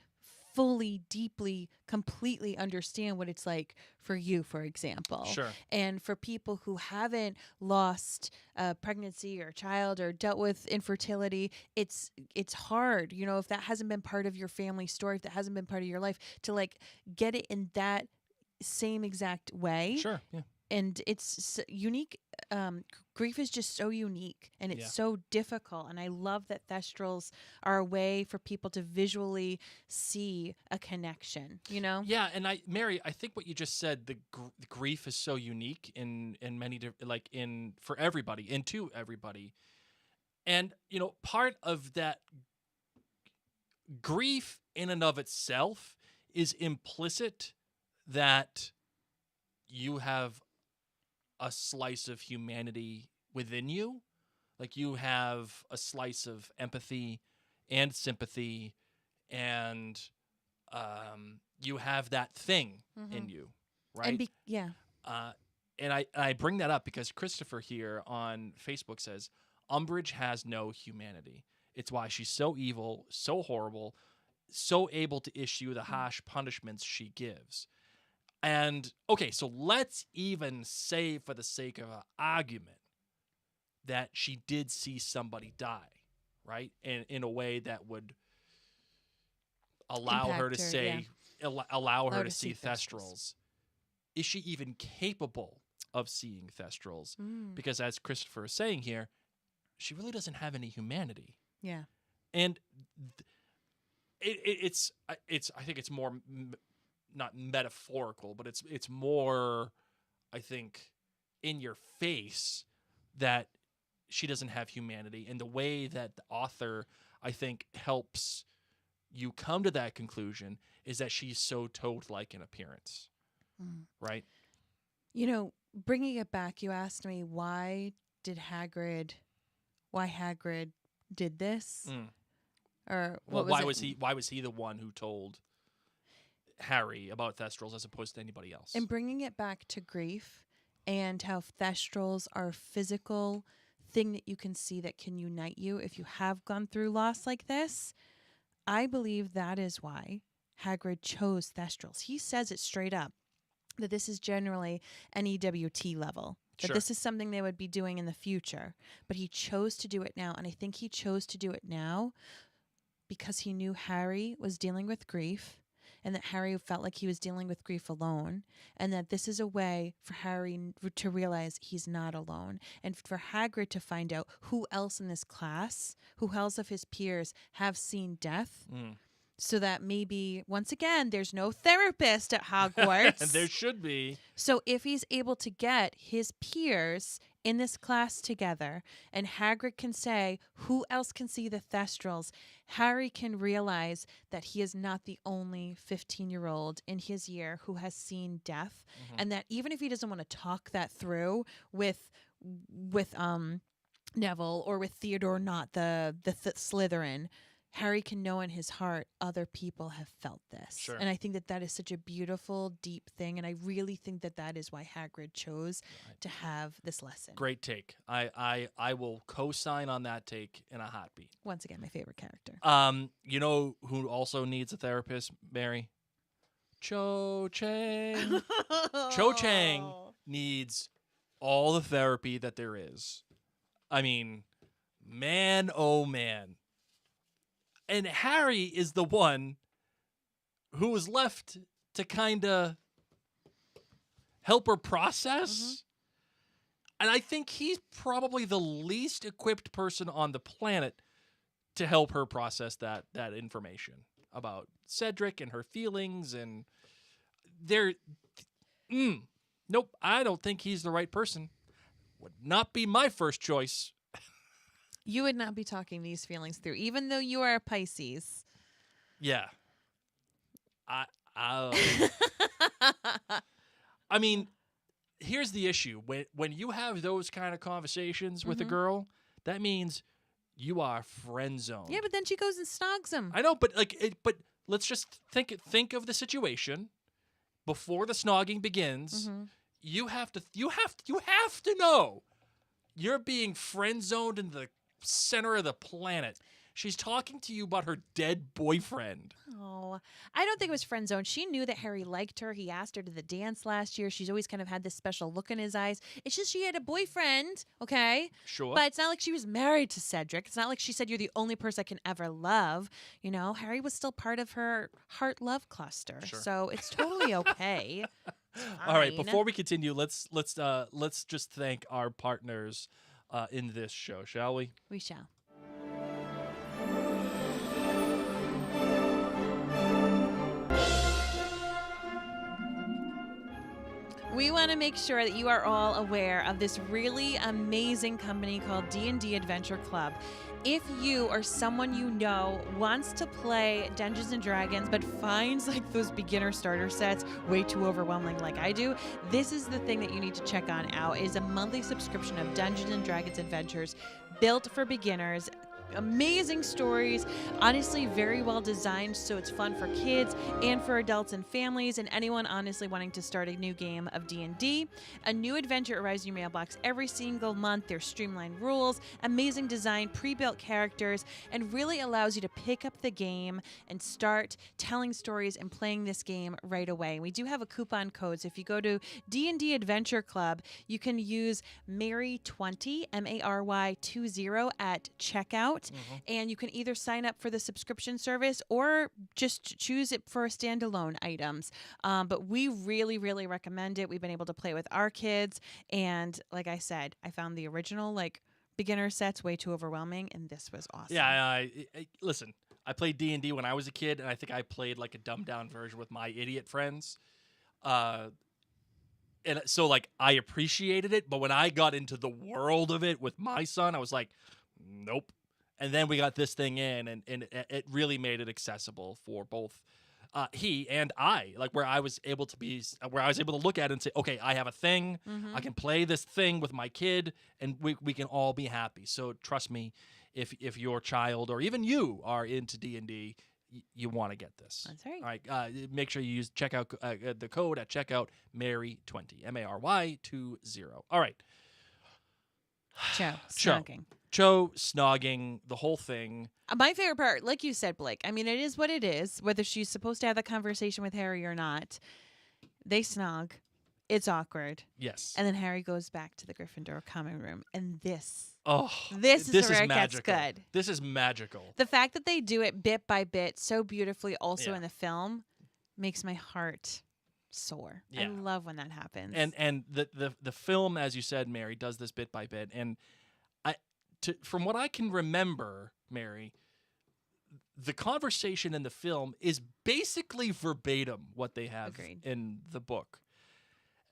fully, deeply, completely understand what it's like for you, for example. Sure. And for people who haven't lost a pregnancy or a child or dealt with infertility, it's hard. If that hasn't been part of your family story, if that hasn't been part of your life, to like get it in that same exact way. Sure. Yeah. And it's unique. Grief is just so unique, and it's so difficult. And I love that Thestrals are a way for people to visually see a connection. Yeah, and Mary, I think what you just said, the grief is so unique in many for everybody, and to everybody, and part of that grief in and of itself is implicit that you have a slice of humanity within you. Like, you have a slice of empathy and sympathy, and you have that thing in you, right? And and I bring that up because Christopher here on Facebook says Umbridge has no humanity. It's why she's so evil, so horrible, so able to issue the harsh punishments she gives. And okay, so let's even say, for the sake of an argument, that she did see somebody die, right? And in a way that would allow her to say, allow her to see Thestrals. Is she even capable of seeing Thestrals? Because as Christopher is saying here, she really doesn't have any humanity. Yeah. And it's I think it's more not metaphorical, but it's more, I think, in your face that she doesn't have humanity. And the way that the author, I think, helps you come to that conclusion is that she's so toad-like in appearance, right? You know, bringing it back, you asked me why Hagrid did this, or why was he the one who told Harry about Thestrals as opposed to anybody else? And bringing it back to grief and how Thestrals are a physical thing that you can see that can unite you if you have gone through loss like this. I believe that is why Hagrid chose Thestrals. He says it straight up that this is generally an EWT level, that this is something they would be doing in the future. But he chose to do it now, and I think he chose to do it now because he knew Harry was dealing with grief, and that Harry felt like he was dealing with grief alone, and that this is a way for Harry to realize he's not alone, and for Hagrid to find out who else in this class, who else of his peers have seen death, so that maybe, once again, there's no therapist at Hogwarts. There should be. So if he's able to get his peers in this class together, and Hagrid can say, who else can see the Thestrals? Harry can realize that he is not the only 15-year-old in his year who has seen death, and that even if he doesn't want to talk that through with Neville or with Theodore, not the Slytherin, Harry can know in his heart other people have felt this. Sure. And I think that that is such a beautiful, deep thing. And I really think that that is why Hagrid chose to have this lesson. Great take. I will co-sign on that take in a heartbeat. Once again, my favorite character. You know who also needs a therapist, Mary? Cho Chang. Cho Chang needs all the therapy that there is. I mean, man, oh man. And Harry is the one who was left to kind of help her process. And I think he's probably the least equipped person on the planet to help her process that information about Cedric and her feelings. And nope, I don't think he's the right person. Would not be my first choice. You would not be talking these feelings through, even though you are a Pisces. Yeah. I mean, here's the issue. When you have those kind of conversations with a girl, that means you are friend zoned. Yeah, but then she goes and snogs him. I know, but but let's just think of the situation before the snogging begins. You have to know you're being friend zoned in the center of the planet. She's talking to you about her dead boyfriend. Oh, I don't think it was friend zone. She knew that Harry liked her. He asked her to the dance last year. She's always kind of had this special look in his eyes. It's just she had a boyfriend, okay? Sure. But it's not like she was married to Cedric. It's not like she said you're the only person I can ever love. You know, Harry was still part of her heart-love cluster. Sure. So it's totally okay. All right, before we continue, let's just thank our partners in this show, shall we? We shall. We want to make sure that you are all aware of this really amazing company called D&D Adventure Club. If you or someone you know wants to play Dungeons & Dragons but finds like those beginner starter sets way too overwhelming like I do, this is the thing that you need to check on out. It is a monthly subscription of Dungeons & Dragons Adventures built for beginners, amazing stories, honestly very well designed, so it's fun for kids and for adults and families and anyone honestly wanting to start a new game of D&D. A new adventure arrives in your mailbox every single month. There's streamlined rules, amazing design, pre-built characters, and really allows you to pick up the game and start telling stories and playing this game right away. We do have a coupon code, so if you go to D&D Adventure Club, you can use Mary20, Mary20 at checkout, and you can either sign up for the subscription service or just choose it for standalone items. But we really, really recommend it. We've been able to play it with our kids, and like I said, I found the original beginner sets way too overwhelming, and this was awesome. Yeah, listen, I played D&D when I was a kid, and I think I played like a dumbed down version with my idiot friends. And so I appreciated it, but when I got into the world of it with my son, I was like, nope. And then we got this thing in, and it really made it accessible for both he and I, where I was able to look at it and say, okay, I have a thing, I can play this thing with my kid, and we can all be happy. So trust me, if your child or even you are into D&D, you want to get this. That's right. All right. Make sure you use the code at checkout, Mary20, Mary20. All right. Snogging. Cho snogging, the whole thing. My favorite part, like you said, Blake, I mean, it is what it is, whether she's supposed to have the conversation with Harry or not. They snog. It's awkward. Yes. And then Harry goes back to the Gryffindor common room, and this this is where it magical. gets good. This is magical. The fact that they do it bit by bit so beautifully also Yeah. in the film makes my heart soar. Yeah. I love when that happens. And the film, as you said, Mary, does this bit by bit. And from what I can remember, Mary, the conversation in the film is basically verbatim what they have Agreed. in the book.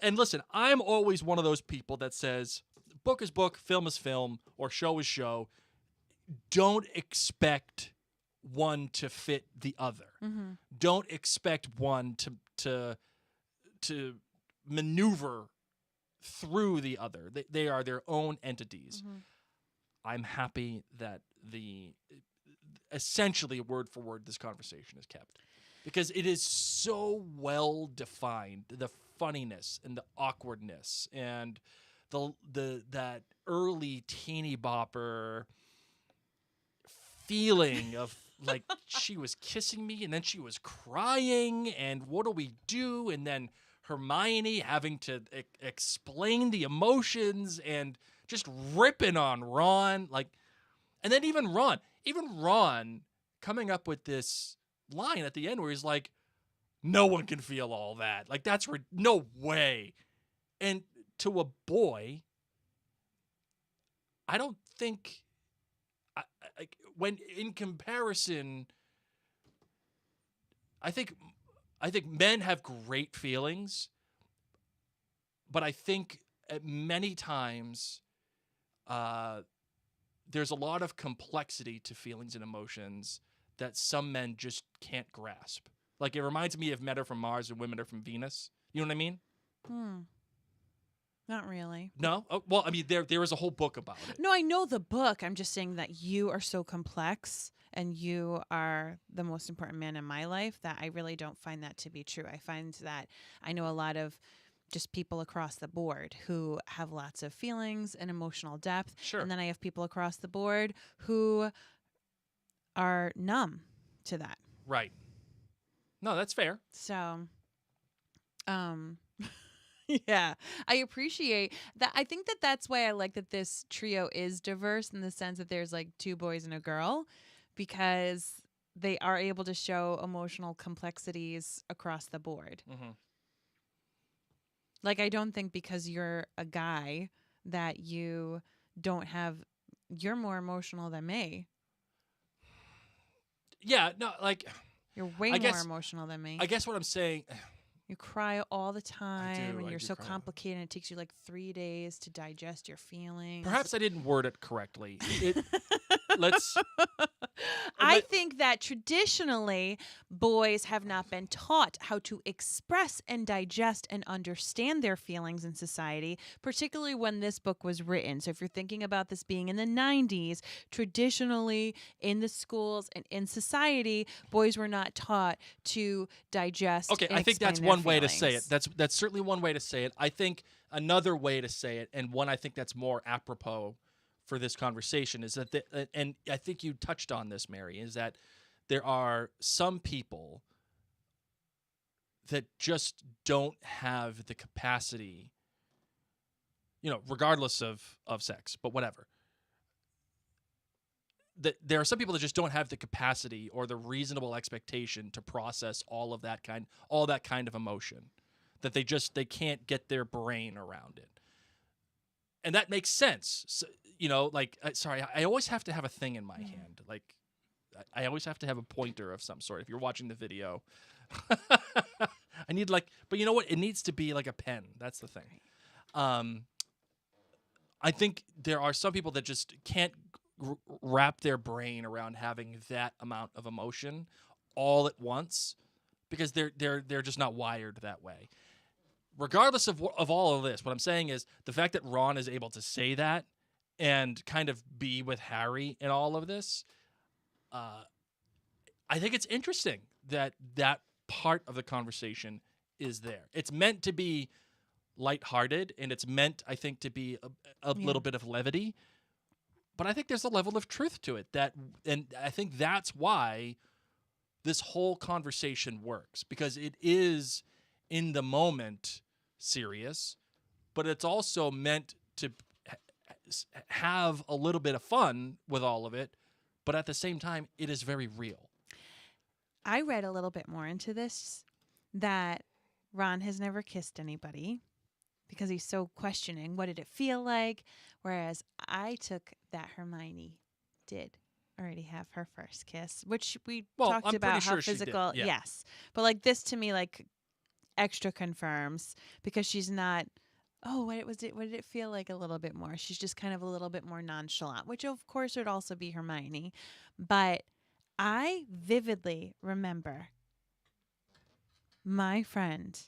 And listen, I'm always one of those people that says, book is book, film is film, or show is show. Don't expect one to fit the other. Don't expect one to maneuver through the other. They are their own entities. I'm happy that essentially word for word this conversation is kept, because it is so well defined, the funniness and the awkwardness and that early teeny bopper feeling of she was kissing me and then she was crying and what do we do, and then Hermione having to explain the emotions and just ripping on Ron, and then even Ron coming up with this line at the end where he's like, no one can feel all that. That's no way. And to a boy, I don't think, when in comparison, I think men have great feelings, but I think many times there's a lot of complexity to feelings and emotions that some men just can't grasp. It reminds me of men are from Mars and women are from Venus. You know what I mean? Not really. No? Oh, well, I mean, there is a whole book about it. No, I know the book. I'm just saying that you are so complex and you are the most important man in my life that I really don't find that to be true. I find that I know a lot of just people across the board who have lots of feelings and emotional depth. Sure. And then I have people across the board who are numb to that. Right. No, that's fair. So, yeah, I appreciate that. I think that that's why I like that this trio is diverse in the sense that there's two boys and a girl, because they are able to show emotional complexities across the board. I don't think because you're a guy that you're more emotional than me. Yeah, no, You're way more emotional than me. I guess what I'm saying, you cry all the time, and I you're do so cry. complicated. And it takes you 3 days to digest your feelings. perhaps I didn't word it correctly. let's. I let- think that traditionally boys have not been taught how to express and digest and understand their feelings in society, particularly when this book was written. So if you're thinking about this being in the 90s, traditionally in the schools and in society, boys were not taught to digest Okay, and I think explain that's their one way to say it. feelings. That's certainly one way to say it. I think another way to say it, and one I think that's more apropos for this conversation, is that and I think you touched on this, Mary, is that there are some people that just don't have the capacity, regardless of sex, but whatever. That there are some people that just don't have the capacity or the reasonable expectation to process all that kind of emotion, that they can't get their brain around it. And that makes sense. So, sorry, I always have to have a thing in my hand. Like, I always have to have a pointer of some sort. If you're watching the video, I need but you know what? It needs to be like a pen. That's the thing. I think there are some people that just can't wrap their brain around having that amount of emotion all at once, because they're just not wired that way. Regardless of all of this, what I'm saying is the fact that Ron is able to say that and kind of be with Harry in all of this, I think it's interesting that part of the conversation is there. It's meant to be lighthearted, and it's meant, I think, to be a little bit of levity. But I think there's a level of truth to it and I think that's why this whole conversation works, because it is in the moment serious, but it's also meant to have a little bit of fun with all of it. But at the same time, it is very real. I read a little bit more into this, that Ron has never kissed anybody because he's so questioning, what did it feel like? Whereas I took that Hermione did already have her first kiss, which we talked I'm about pretty how sure she did, physical. yeah. Yes. But like this to me, like extra confirms, because she's not, oh, what did it feel like a little bit more? She's just kind of a little bit more nonchalant, which of course would also be Hermione. But I vividly remember my friend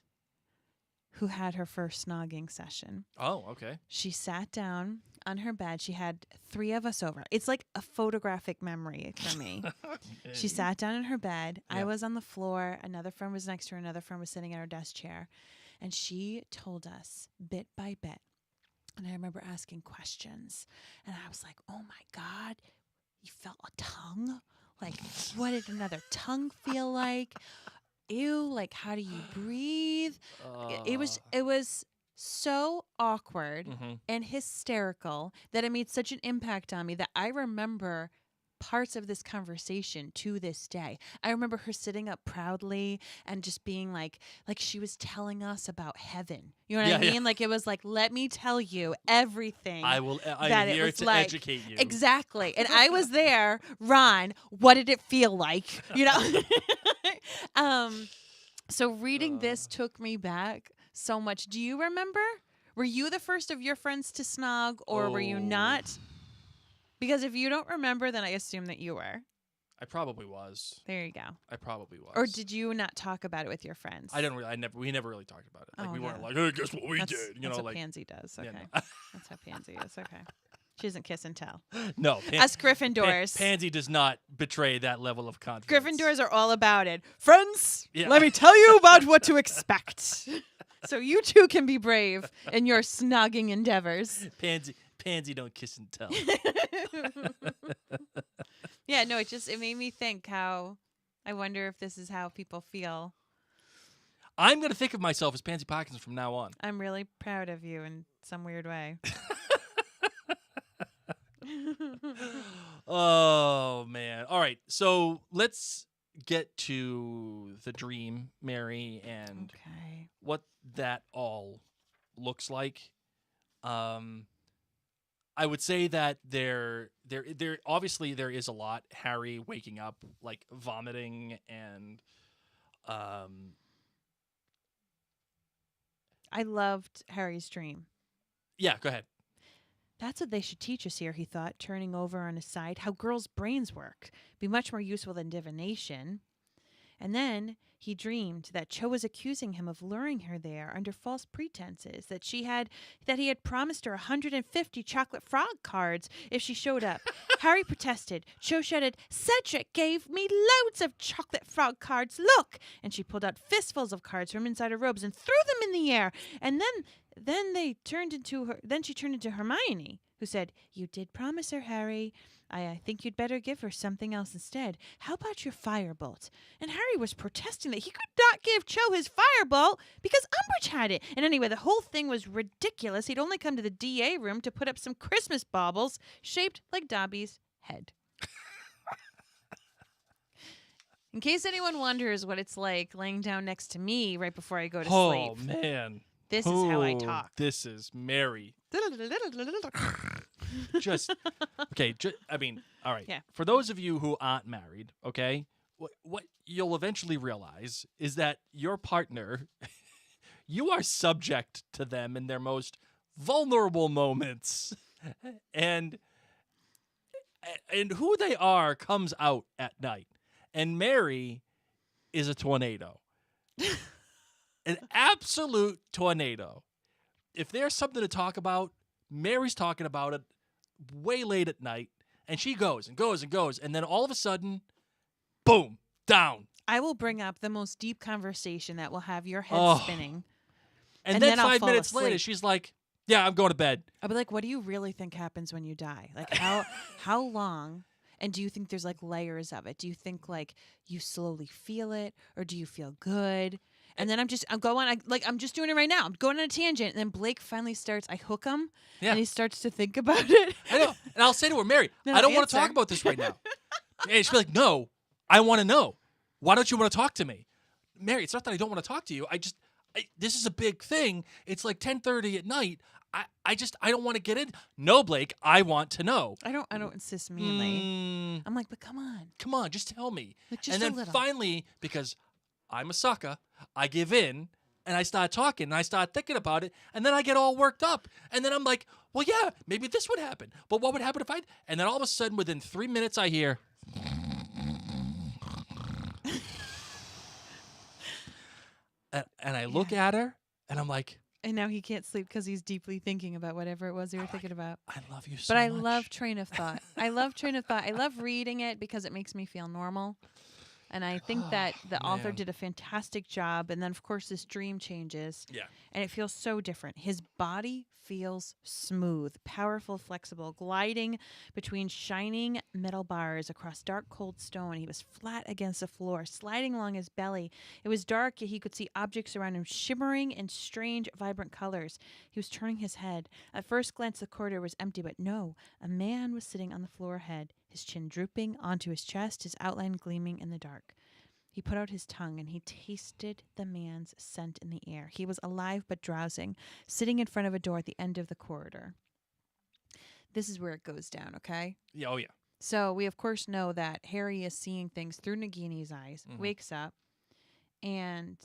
who had her first snogging session. Oh, okay. She sat down on her bed. She had 3 of us over. It's like a photographic memory for me. She sat down in her bed. Yeah. I was on the floor. Another friend was next to her. Another friend was sitting at her desk chair. And she told us bit by bit. And I remember asking questions. And I was like, oh my God, you felt a tongue? Like, what did another tongue feel like? Ew, like, how do you breathe? It was so awkward and hysterical that it made such an impact on me that I remember parts of this conversation to this day. I remember her sitting up proudly and just being like she was telling us about heaven. You know what I mean? Yeah. Like, it was like, let me tell you everything. I'm that it here was to like. educate you. Exactly. And I was there. Ron, what did it feel like? You know? So reading this took me back so much. Do you remember? Were you the first of your friends to snog, or were you not? Because if you don't remember, then I assume that you were. I probably was. There you go. I probably was. Or did you not talk about it with your friends? We never really talked about it. Like, Oh, we weren't yeah. like, hey, guess what we did? That's what like Pansy does. Okay. yeah, no. That's how Pansy is. Okay. She doesn't kiss and tell. No, Us Gryffindors. Pansy does not betray that level of confidence. Gryffindors are all about it. Friends, Yeah. let me tell you about what to expect. So you too can be brave in your snogging endeavors. Pansy don't kiss and tell. Yeah, no, it made me think how, I wonder if this is how people feel. I'm going to think of myself as Pansy Parkinson from now on. I'm really proud of you in some weird way. Oh, man. All right. So let's get to the dream, Mary, and Okay. what that all looks like. I would say that there obviously there is a lot. Harry waking up, like vomiting, and I loved Harry's dream. yeah, go ahead. That's what they should teach us here, he thought, turning over on his side, how girls' brains work. Be much more useful than divination. And then he dreamed that Cho was accusing him of luring her there under false pretenses, that he had promised her 150 chocolate frog cards if she showed up. Harry protested. Cho shouted, "Cedric gave me loads of chocolate frog cards, look!" And she pulled out fistfuls of cards from inside her robes and threw them in the air. And then she turned into Hermione, who said, "You did promise her, Harry. I think you'd better give her something else instead. How about your firebolt?" And Harry was protesting that he could not give Cho his firebolt because Umbridge had it. And anyway, the whole thing was ridiculous. He'd only come to the DA room to put up some Christmas baubles shaped like Dobby's head. In case anyone wonders what it's like laying down next to me right before I go to sleep. Oh, man. This is how I talk. This is Mary. All right. Yeah. For those of you who aren't married, okay, what you'll eventually realize is that your partner, you are subject to them in their most vulnerable moments. And who they are comes out at night. And Mary is a tornado. An absolute tornado. If there's something to talk about, Mary's talking about it way late at night, and she goes and goes and goes, and then all of a sudden, boom, down. I will bring up the most deep conversation that will have your head spinning. And then I'll 5 fall minutes later, asleep. she's like, "Yeah, I'm going to bed." I'll be like, "What do you really think happens when you die? Like how long? And do you think there's like layers of it? Do you think like you slowly feel it, or do you feel good?" And then I'm just doing it right now. I'm going on a tangent, and then Blake finally starts. I hook him, and he starts to think about it. I know. And I'll say to her, "Mary, No, I don't want to answer. talk about this right now." And she'll be like, "No, I want to know. Why don't you want to talk to me?" "Mary, it's not that I don't want to talk to you. This is a big thing. It's like 10:30 at night. I don't want to get in." "No, Blake, I want to know." I don't insist meanly. I'm like, "But come on, Come on, just tell me." like just And then a little." finally, because I'm a sucker, I give in and I start talking and I start thinking about it, and then I get all worked up. And then I'm like, "Well, yeah, maybe this would happen. But what would happen if I..." And then all of a sudden, within 3 minutes, I hear... and I look at her and I'm like, And now he can't sleep because he's deeply thinking about whatever it was they were thinking about. "I love you so But much." I love train of thought. I love train of thought. I love reading it because it makes me feel normal. And I think that the author man. did a fantastic job. And then, of course, this dream changes. Yeah. And it feels so different. His body feels smooth, powerful, flexible, gliding between shining metal bars across dark, cold stone. He was flat against the floor, sliding along his belly. It was dark, yet he could see objects around him shimmering in strange, vibrant colors. He was turning his head. At first glance, the corridor was empty, but no, a man was sitting on the floor ahead, his chin drooping onto his chest, his outline gleaming in the dark. He put out his tongue, and he tasted the man's scent in the air. He was alive but drowsing, sitting in front of a door at the end of the corridor. This is where it goes down, okay? Yeah, oh, yeah. So we, of course, know that Harry is seeing things through Nagini's eyes, wakes up, and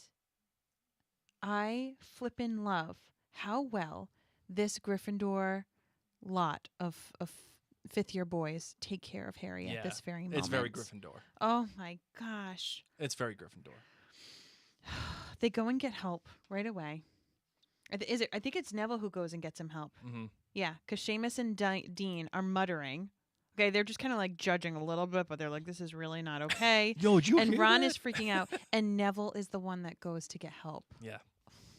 I flippin' love how well this Gryffindor lot of fifth-year boys take care of Harry at this very moment. It's very Gryffindor. Oh, my gosh. It's very Gryffindor. They go and get help right away. I think it's Neville who goes and gets him help. Mm-hmm. Yeah, because Seamus and Dean are muttering. Okay, they're just kind of like judging a little bit, but they're like, "This is really not okay." Yo, did you And hear Ron that? is freaking out, and Neville is the one that goes to get help. Yeah.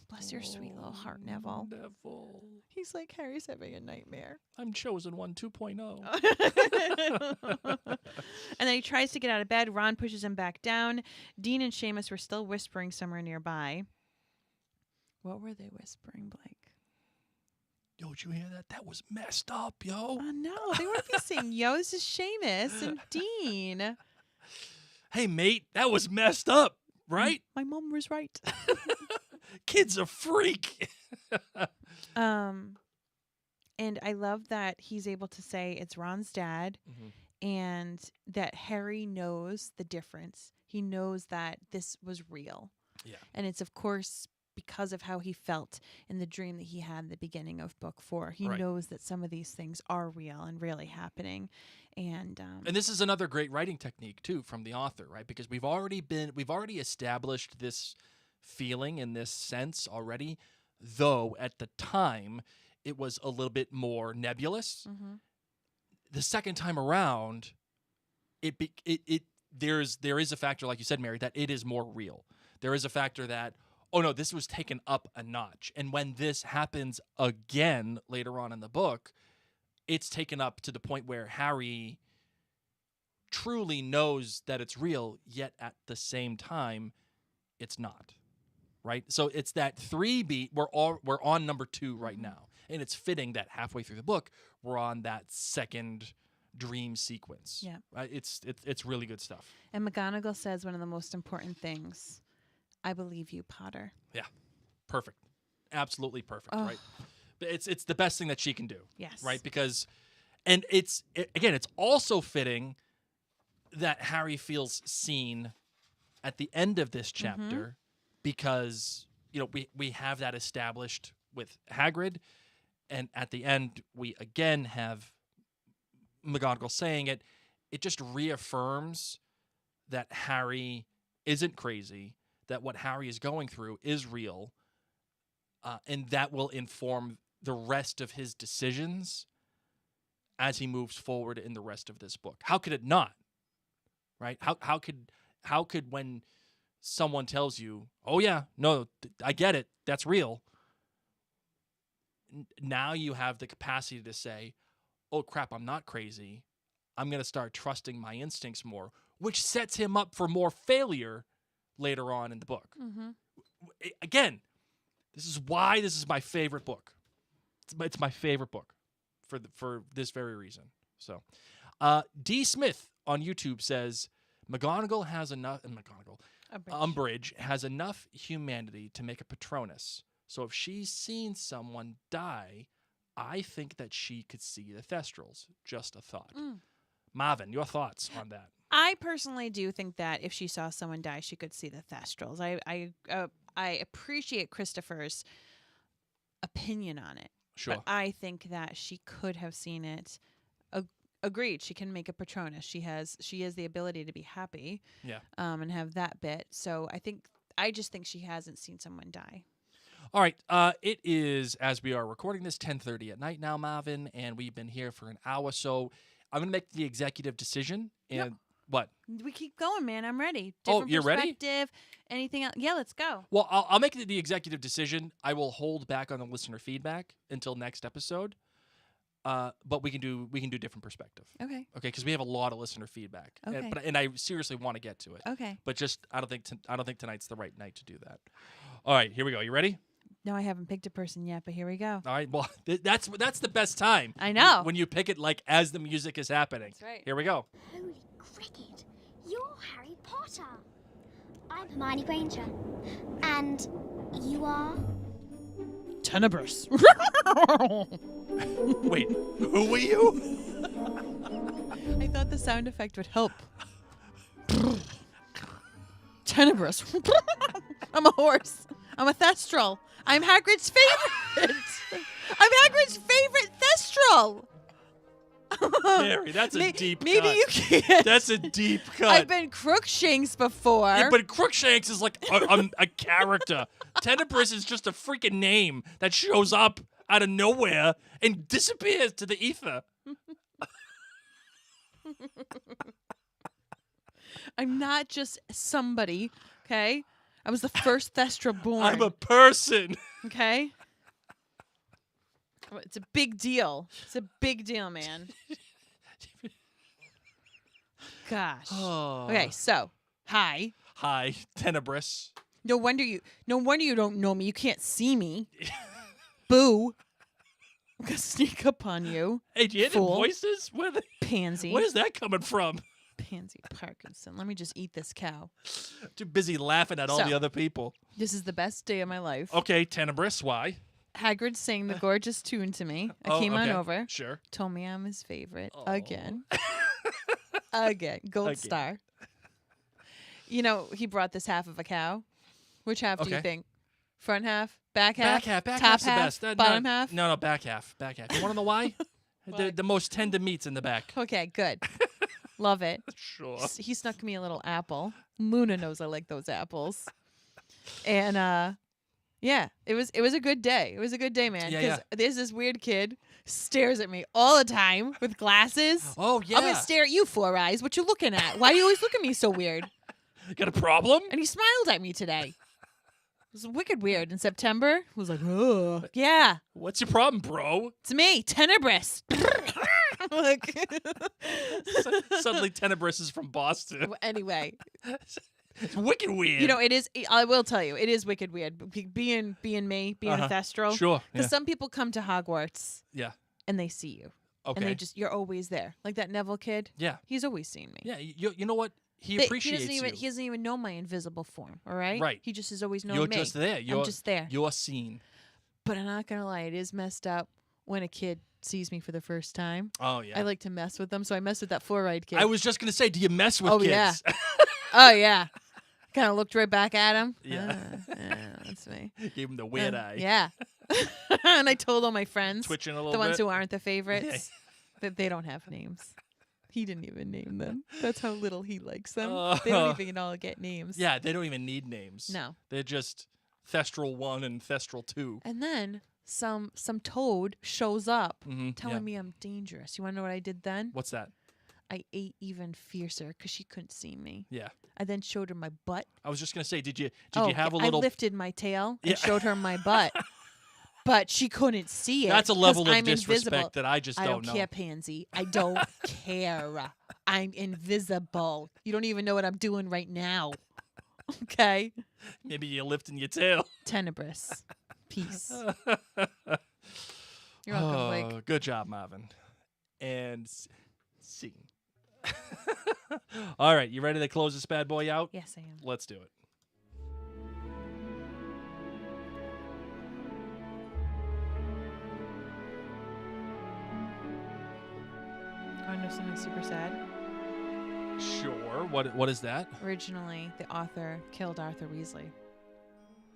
Bless your sweet little heart, Neville. Neville. He's like, Harry's having a nightmare. I'm chosen one 2.0. And then he tries to get out of bed. Ron pushes him back down. Dean and Seamus were still whispering somewhere nearby. What were they whispering, Blake? Yo, did you hear that? That was messed up, yo. Oh, no. They weren't be saying, "Yo, this is Seamus and Dean." Hey, mate, that was messed up, right? My mom was right. Kid's a freak. And I love that he's able to say it's Ron's dad, and that Harry knows the difference. He knows that this was real. Yeah. And it's, of course, because of how he felt in the dream that he had in the beginning of book 4. He Right. knows that some of these things are real and really happening. And this is another great writing technique too from the author, right? Because we've already established this feeling and this sense already, though at the time it was a little bit more nebulous. The second time around, there is a factor, like you said, Mary, that it is more real. There is a factor that, oh no, this was taken up a notch. And when this happens again later on in the book, it's taken up to the point where Harry truly knows that it's real, yet at the same time, it's not. Right? So it's that 3 beat. We're on number 2 right now. And it's fitting that halfway through the book, we're on that second dream sequence. Yeah. Right? It's really good stuff. And McGonagall says one of the most important things, I believe you, Potter. Yeah. Perfect. Absolutely perfect, Oh. right? It's the best thing that she can do. Yes. Right? Because and it's also fitting that Harry feels seen at the end of this chapter because we have that established with Hagrid, and at the end we again have McGonagall saying it. It just reaffirms that Harry isn't crazy, that what Harry is going through is real, and that will inform the rest of his decisions as he moves forward in the rest of this book. How could it not? Right? How could when someone tells you, "Oh yeah, no, I get it. That's real." Now you have the capacity to say, "Oh crap, I'm not crazy. I'm going to start trusting my instincts more," which sets him up for more failure later on in the book. Again, this is why this is my favorite book. It's my favorite book for this very reason. So, D. Smith on YouTube says McGonagall has enough. Umbridge has enough humanity to make a Patronus. So if she's seen someone die, I think that she could see the Thestrals. Just a thought. Marvin, your thoughts on that? I personally do think that if she saw someone die, she could see the Thestrals. I appreciate Christopher's opinion on it. Sure. But I think that she could have seen it. Agreed. She can make a Patronus. She has the ability to be happy. Yeah. And have that bit. So I just think she hasn't seen someone die. All right. It is, as we are recording this, 10:30 at night now, Marvin, and we've been here for an hour. So I'm going to make the executive decision. And what? We keep going, man. I'm ready. You're ready? Perspective. Anything else? Yeah, let's go. Well, I'll make the executive decision. I will hold back on the listener feedback until next episode. But we can do different perspective. Okay. Okay, because we have a lot of listener feedback. Okay. And I seriously want to get to it. Okay. But just I don't think tonight's the right night to do that. All right, here we go. You ready? No, I haven't picked a person yet, but here we go. All right. Well, that's the best time. I know. When you pick it like as the music is happening. That's right. Here we go. Holy cricket, you're Harry Potter. I'm Hermione Granger. And you are? Tenebris. Wait, who are you? I thought the sound effect would help. Tenebris. I'm a horse. I'm a Thestral. I'm Hagrid's favorite. I'm Hagrid's favorite Thestral. Mary, that's a deep cut. Maybe you can't. That's a deep cut. I've been Crookshanks before. Yeah, but Crookshanks is like a character. Tenebris is just a freaking name that shows up out of nowhere and disappears to the ether. I'm not just somebody, okay? I was the first Thestral born. I'm a person. Okay? It's a big deal. It's a big deal, man. Gosh. Oh. Okay, so, hi. Hi, Tenebris. No wonder you don't know me. You can't see me. Boo. I'm gonna sneak up on you. Hey, do you hear the Fool. voices? Pansy. Where's that coming from? Pansy Parkinson. Let me just eat this cow. Too busy laughing at all So. the other people. This is the best day of my life. Okay, Tenebris, why? Hagrid sang the gorgeous tune to me. I came on okay. over. Sure. Told me I'm his favorite. Aw. Again. Again. Gold Again. star. You know, he brought this half of a cow. Which half do you Okay. think? Front half, back half, Back top half's half, the best. bottom no, half. No, back half. You want to know why? the most tender meat's in the back. Okay, good. Love it. Sure. He snuck me a little apple. Luna knows I like those apples. And yeah, it was a good day. It was a good day, man. Yeah, Because there's this weird kid stares at me all the time with glasses. Oh, yeah. I'm gonna stare at you, Four Eyes. What you looking at? Why do you always look at me so weird? Got a problem? And he smiled at me today. It was wicked weird. In September, I was like, oh, yeah, What's your problem, bro? it's me, Tenebris. Like, Suddenly Tenebris is from Boston. anyway, It's wicked weird. you know, it is. I will tell you, it is wicked weird. Being me, being a Thestral. Sure. Because Yeah. some people come to Hogwarts Yeah. and they see you, Okay. and you're always there. Like that Neville kid. Yeah. He's always seen me. Yeah. You know what? He He appreciates doesn't even you. he doesn't even know my invisible form. All right. Right. He just has always known You're me. just there. I'm just there. You're seen. But I'm not gonna lie, it is messed up when a kid sees me for the first time. Oh yeah. I like to mess with them, so I mess with that four-eyed kid. I was just gonna say, do you mess with Oh, kids? yeah. Oh yeah. Kind of looked right back at him. Yeah. That's me. Gave him the weird eye. Yeah. And I told all my friends, Twitching a little the bit. ones who aren't the favorites, that they don't have names. He didn't even name them. That's how little he likes them. They don't even all get names. Yeah, they don't even need names. No. They're just Thestral 1 and Thestral 2. And then some toad shows up Mhm, telling yeah. me I'm dangerous. You want to know what I did then? What's that? I ate even fiercer because she couldn't see me. Yeah. I then showed her my butt. I was just gonna say, did you Oh, have a I little? lifted my tail Yeah. and showed her my butt. But she couldn't see it. That's a 'cause level of I'm disrespect invisible. that I just I don't don't know. care, Pansy. I don't care. I'm invisible. You don't even know what I'm doing right now. Okay? Maybe you're lifting your tail. Tenebris. Peace. You're welcome, Blake. Good job, Marvin. And scene. All right, you ready to close this bad boy out? Yes, I am. Let's do it. I know something super sad. Sure. What is that? Originally, the author killed Arthur Weasley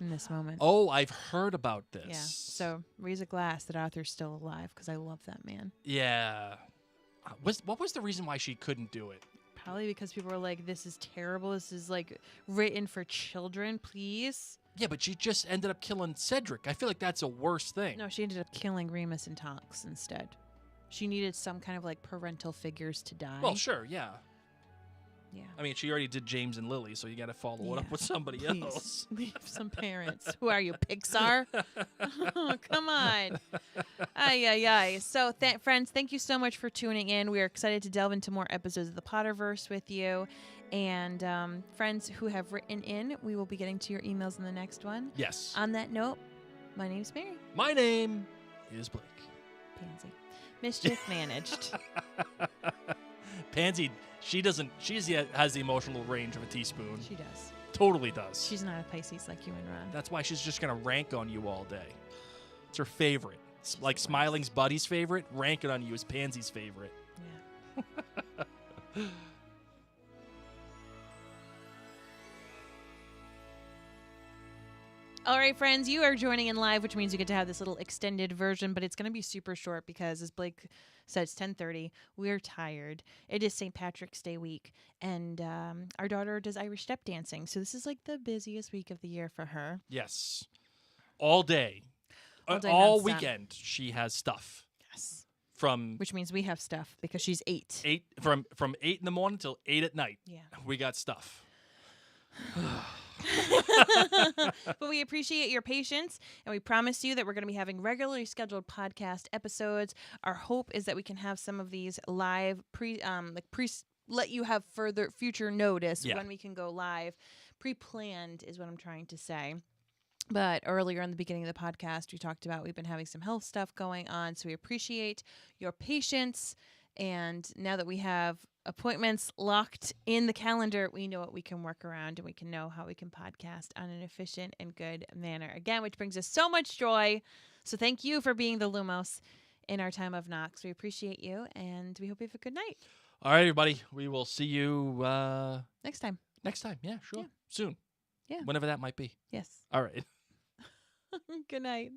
in this moment. Oh, I've heard about this. Yeah. So raise a glass that Arthur's still alive because I love that man. Yeah. What was the reason why she couldn't do it? Probably because people were like, "This is terrible. This is like written for children. Please." Yeah, but she just ended up killing Cedric. I feel like that's a worse thing. No, she ended up killing Remus and Tonks instead. She needed some kind of like parental figures to die. Well, sure, yeah. Yeah. I mean, she already did James and Lily, so you got to follow it up Yeah. with somebody Please, else. leave some parents. Who are you, Pixar? Oh, come on. Ay, ay, ay. So, friends, thank you so much for tuning in. We are excited to delve into more episodes of the Potterverse with you. And friends who have written in, we will be getting to your emails in the next one. Yes. On that note, my name's Mary. My name is Blake. Pansy. Mischief managed. Pansy, she has the emotional range of a teaspoon. She does. Totally does. She's not a Pisces like you and Ron. That's why she's just going to rank on you all day. It's her favorite. It's like Smiling's buddy's favorite, ranking on you is Pansy's favorite. Yeah. All right, friends, you are joining in live, which means you get to have this little extended version, but it's going to be super short because, as Blake said, it's 10:30. We're tired. It is St. Patrick's Day week, and our daughter does Irish step dancing, so this is like the busiest week of the year for her. Yes. All day. All day all nonstop. weekend she has stuff. Yes. From Which means we have stuff because she's 8. 8 from 8 in the morning till 8 at night. Yeah. We got stuff. But we appreciate your patience, and we promise you that we're going to be having regularly scheduled podcast episodes. Our hope is that we can have some of these live let you have future notice when we can go live. Pre-planned is what I'm trying to say. But earlier in the beginning of the podcast, we talked about we've been having some health stuff going on, so we appreciate your patience. And now that we have appointments locked in the calendar, we know what we can work around, and we can know how we can podcast on an efficient and good manner. Again, which brings us so much joy. So thank you for being the Lumos in our time of Knox. We appreciate you, and we hope you have a good night. All right, everybody. We will see you Next time. next time. Yeah, sure. Yeah. Soon. Yeah. Whenever that might be. Yes. All right. Good night.